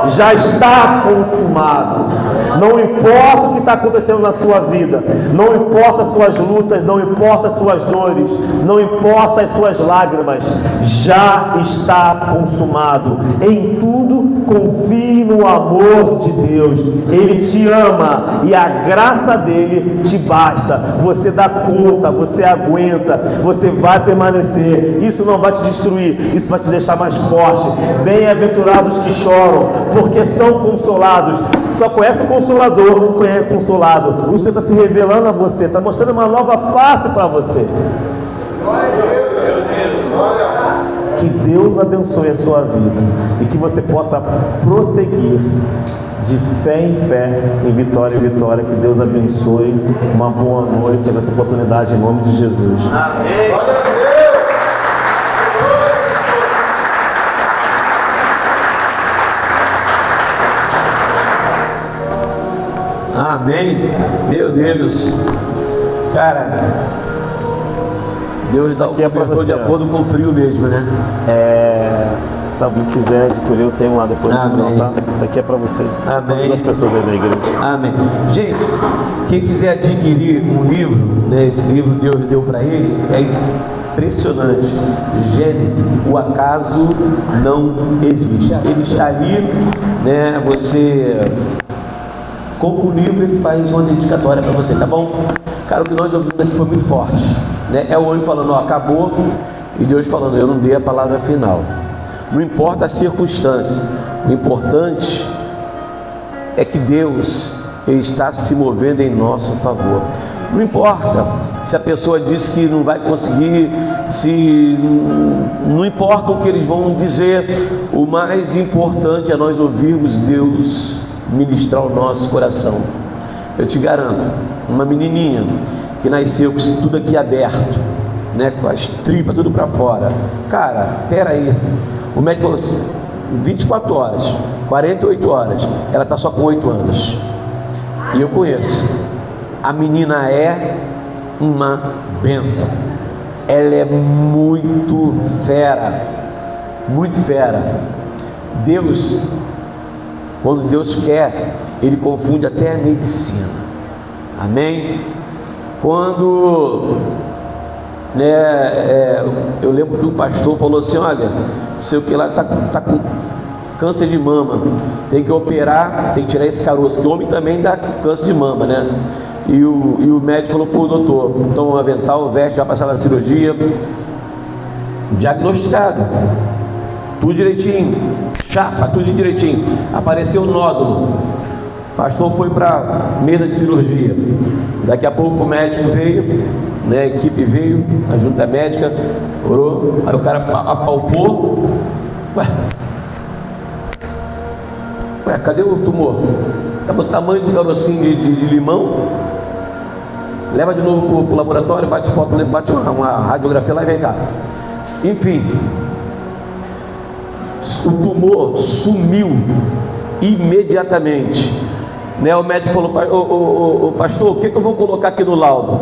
Já está consumado. Não importa o que está acontecendo na sua vida, não importa as suas lutas, não importa as suas dores, não importa as suas lágrimas, já está consumado. Em tudo confie no amor de Deus. Ele te ama e a graça dele te basta. Você dá conta, você aguenta, você vai permanecer. Isso não vai te destruir, isso vai te deixar mais forte. Bem-aventurados que choram, porque são consolados. Só conhece o Consolador, conhece o Consolado. O Senhor está se revelando a você, está mostrando uma nova face para você. Que Deus abençoe a sua vida e que você possa prosseguir de fé em fé, em vitória em vitória. Que Deus abençoe. Uma boa noite, essa oportunidade, em nome de Jesus. Amém. Amém. Meu Deus. Cara, Deus dá o cobertor de acordo com o frio mesmo, né? Se alguém quiser adquirir, eu tenho lá depois. Amém. Tá? Isso aqui é para vocês. Amém. As pessoas aí da igreja. Amém. Gente, quem quiser adquirir um livro, né, esse livro Deus deu para ele, é impressionante. Gênesis, o acaso não existe. Ele está ali, né? Você compra o livro e ele faz uma dedicatória para você, tá bom? Cara, o que nós ouvimos aqui foi muito forte, né? É o homem falando: ó, acabou, e Deus falando: eu não dei a palavra final. Não importa a circunstância, o importante é que Deus está se movendo em nosso favor. Não importa se a pessoa diz que não vai conseguir, não importa o que eles vão dizer, o mais importante é nós ouvirmos Deus ministrar o nosso coração. Eu te garanto, uma menininha que nasceu com tudo aqui aberto, né, com as tripas tudo para fora, cara, peraí, o médico falou assim: 24 horas, 48 horas, ela está só com 8 anos. E eu conheço, a menina é uma bênção, ela é muito fera, muito fera. Deus, quando Deus quer, Ele confunde até a medicina. Amém? Quando, né, eu lembro que um pastor falou assim: olha, sei o que lá tá com câncer de mama, tem que operar, tem que tirar esse caroço, que o homem também dá câncer de mama, né? E o médico falou pro doutor: toma um avental, veste, já passar na cirurgia. Diagnosticado, tudo direitinho, chapa, tudo direitinho. Apareceu um nódulo. O pastor foi para mesa de cirurgia. Daqui a pouco o médico veio, né, a equipe veio, a junta médica, orou. Aí o cara apalpou. Ué, cadê o tumor? Estava o tamanho do carocinho de limão. Leva de novo para o laboratório, bate foto, bate uma radiografia lá e vem cá. Enfim, o tumor sumiu imediatamente, né? O médico falou: ô pastor, o que eu vou colocar aqui no laudo?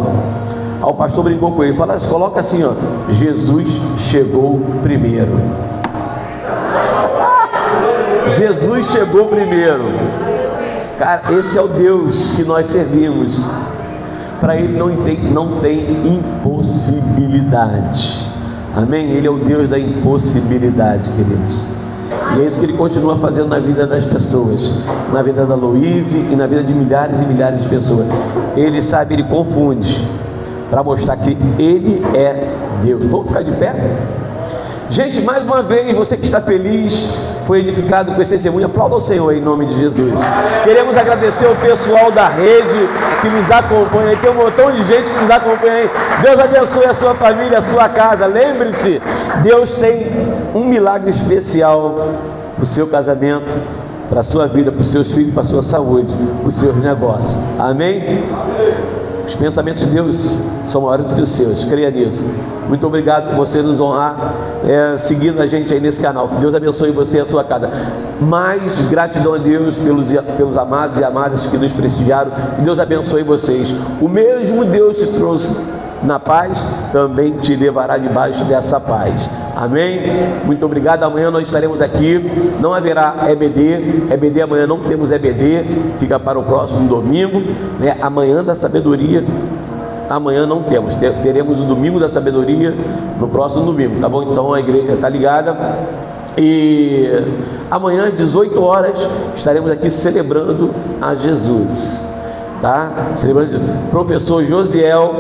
Aí o pastor brincou com ele, fala: coloca assim, ó, Jesus chegou primeiro. Jesus chegou primeiro. Cara, esse é o Deus que nós servimos. Para Ele não tem impossibilidade. Amém? Ele é o Deus da impossibilidade, queridos. E é isso que Ele continua fazendo na vida das pessoas, na vida da Luíse e na vida de milhares e milhares de pessoas. Ele sabe, Ele confunde, para mostrar que Ele é Deus. Vamos ficar de pé? Gente, mais uma vez, você que está feliz, foi edificado com esse testemunho, aplauda o Senhor em nome de Jesus. Queremos agradecer o pessoal da rede que nos acompanha, tem um montão de gente que nos acompanha aí. Deus abençoe a sua família, a sua casa. Lembre-se, Deus tem um milagre especial para o seu casamento, para a sua vida, para os seus filhos, para a sua saúde, para os seus negócios. Amém? Os pensamentos de Deus são maiores do que os seus, creia nisso. Muito obrigado por você nos honrar, seguindo a gente aí nesse canal. Que Deus abençoe você e a sua casa. Mais gratidão a Deus pelos amados e amadas que nos prestigiaram. Que Deus abençoe vocês. O mesmo Deus te trouxe na paz, também te levará debaixo dessa paz. Amém? Muito obrigado. Amanhã nós estaremos aqui. Não haverá EBD amanhã não temos EBD, fica para o próximo domingo, né? Amanhã da sabedoria, amanhã não temos, teremos o domingo da sabedoria no próximo domingo, tá bom? Então a igreja está ligada. E amanhã às 18 horas estaremos aqui celebrando a Jesus. Tá? Professor Josiel,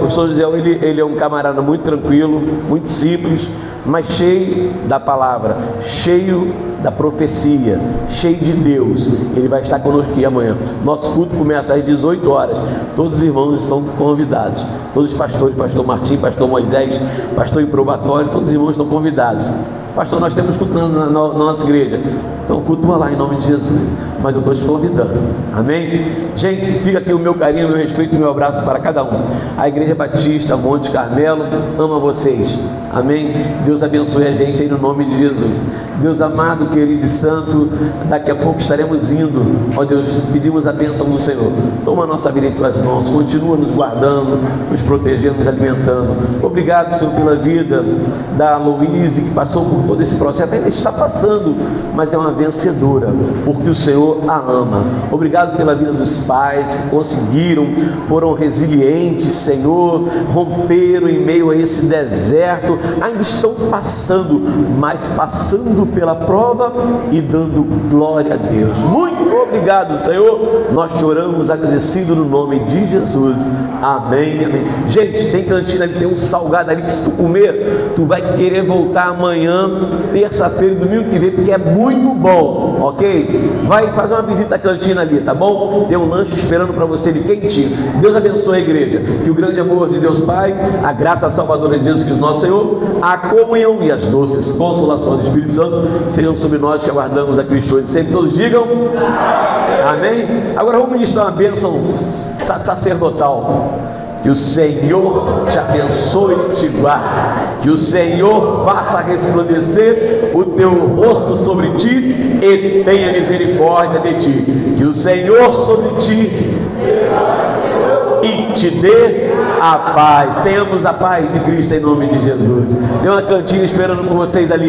ele é um camarada muito tranquilo, muito simples, mas cheio da palavra, cheio da profecia, cheio de Deus. Ele vai estar conosco aqui amanhã. Nosso culto começa às 18 horas. Todos os irmãos estão convidados. Todos os pastores, pastor Martim, pastor Moisés, pastor Improbatório, todos os irmãos estão convidados. Pastor, nós temos culto na nossa igreja. Então cultua lá em nome de Jesus. Mas eu estou te convidando. Amém? Gente, fica aqui o meu carinho, o meu respeito e o meu abraço para cada um. A Igreja Batista Monte Carmelo ama vocês. Amém? Deus abençoe a gente aí no nome de Jesus. Deus amado, querido e santo, daqui a pouco estaremos indo. Ó Deus, pedimos a bênção do Senhor. Toma a nossa vida em tuas mãos. Continua nos guardando, nos protegendo, nos alimentando. Obrigado, Senhor, pela vida da Luíse, que passou por todo esse processo. Ainda está passando, mas é uma vencedora, porque o Senhor a ama. Obrigado pela vida dos pais que conseguiram, foram resilientes, Senhor, romperam em meio a esse deserto, ainda estão passando, mas passando pela prova e dando glória a Deus. Muito obrigado, Senhor. Nós te oramos agradecido no nome de Jesus. Amém, amém. Gente, tem cantina ali, tem um salgado ali que se tu comer, tu vai querer voltar amanhã, terça-feira e domingo que vem, porque é muito bom, ok? Vai fazer uma visita à cantina ali, tá bom? Tem um lanche esperando para você ali quentinho. Deus abençoe a igreja. Que o grande amor de Deus Pai, a graça salvadora de Jesus Cristo nosso Senhor, a comunhão e as doces consolações do Espírito Santo sejam sobre nós que aguardamos a Cristo hoje. Sempre todos digam amém. Agora vamos ministrar uma bênção sacerdotal. Que o Senhor te abençoe e te guarde. Que o Senhor faça resplandecer o teu rosto sobre ti e tenha misericórdia de ti. Que o Senhor sobre ti e te dê a paz. Tenhamos a paz de Cristo em nome de Jesus. Tem uma cantina esperando por vocês ali.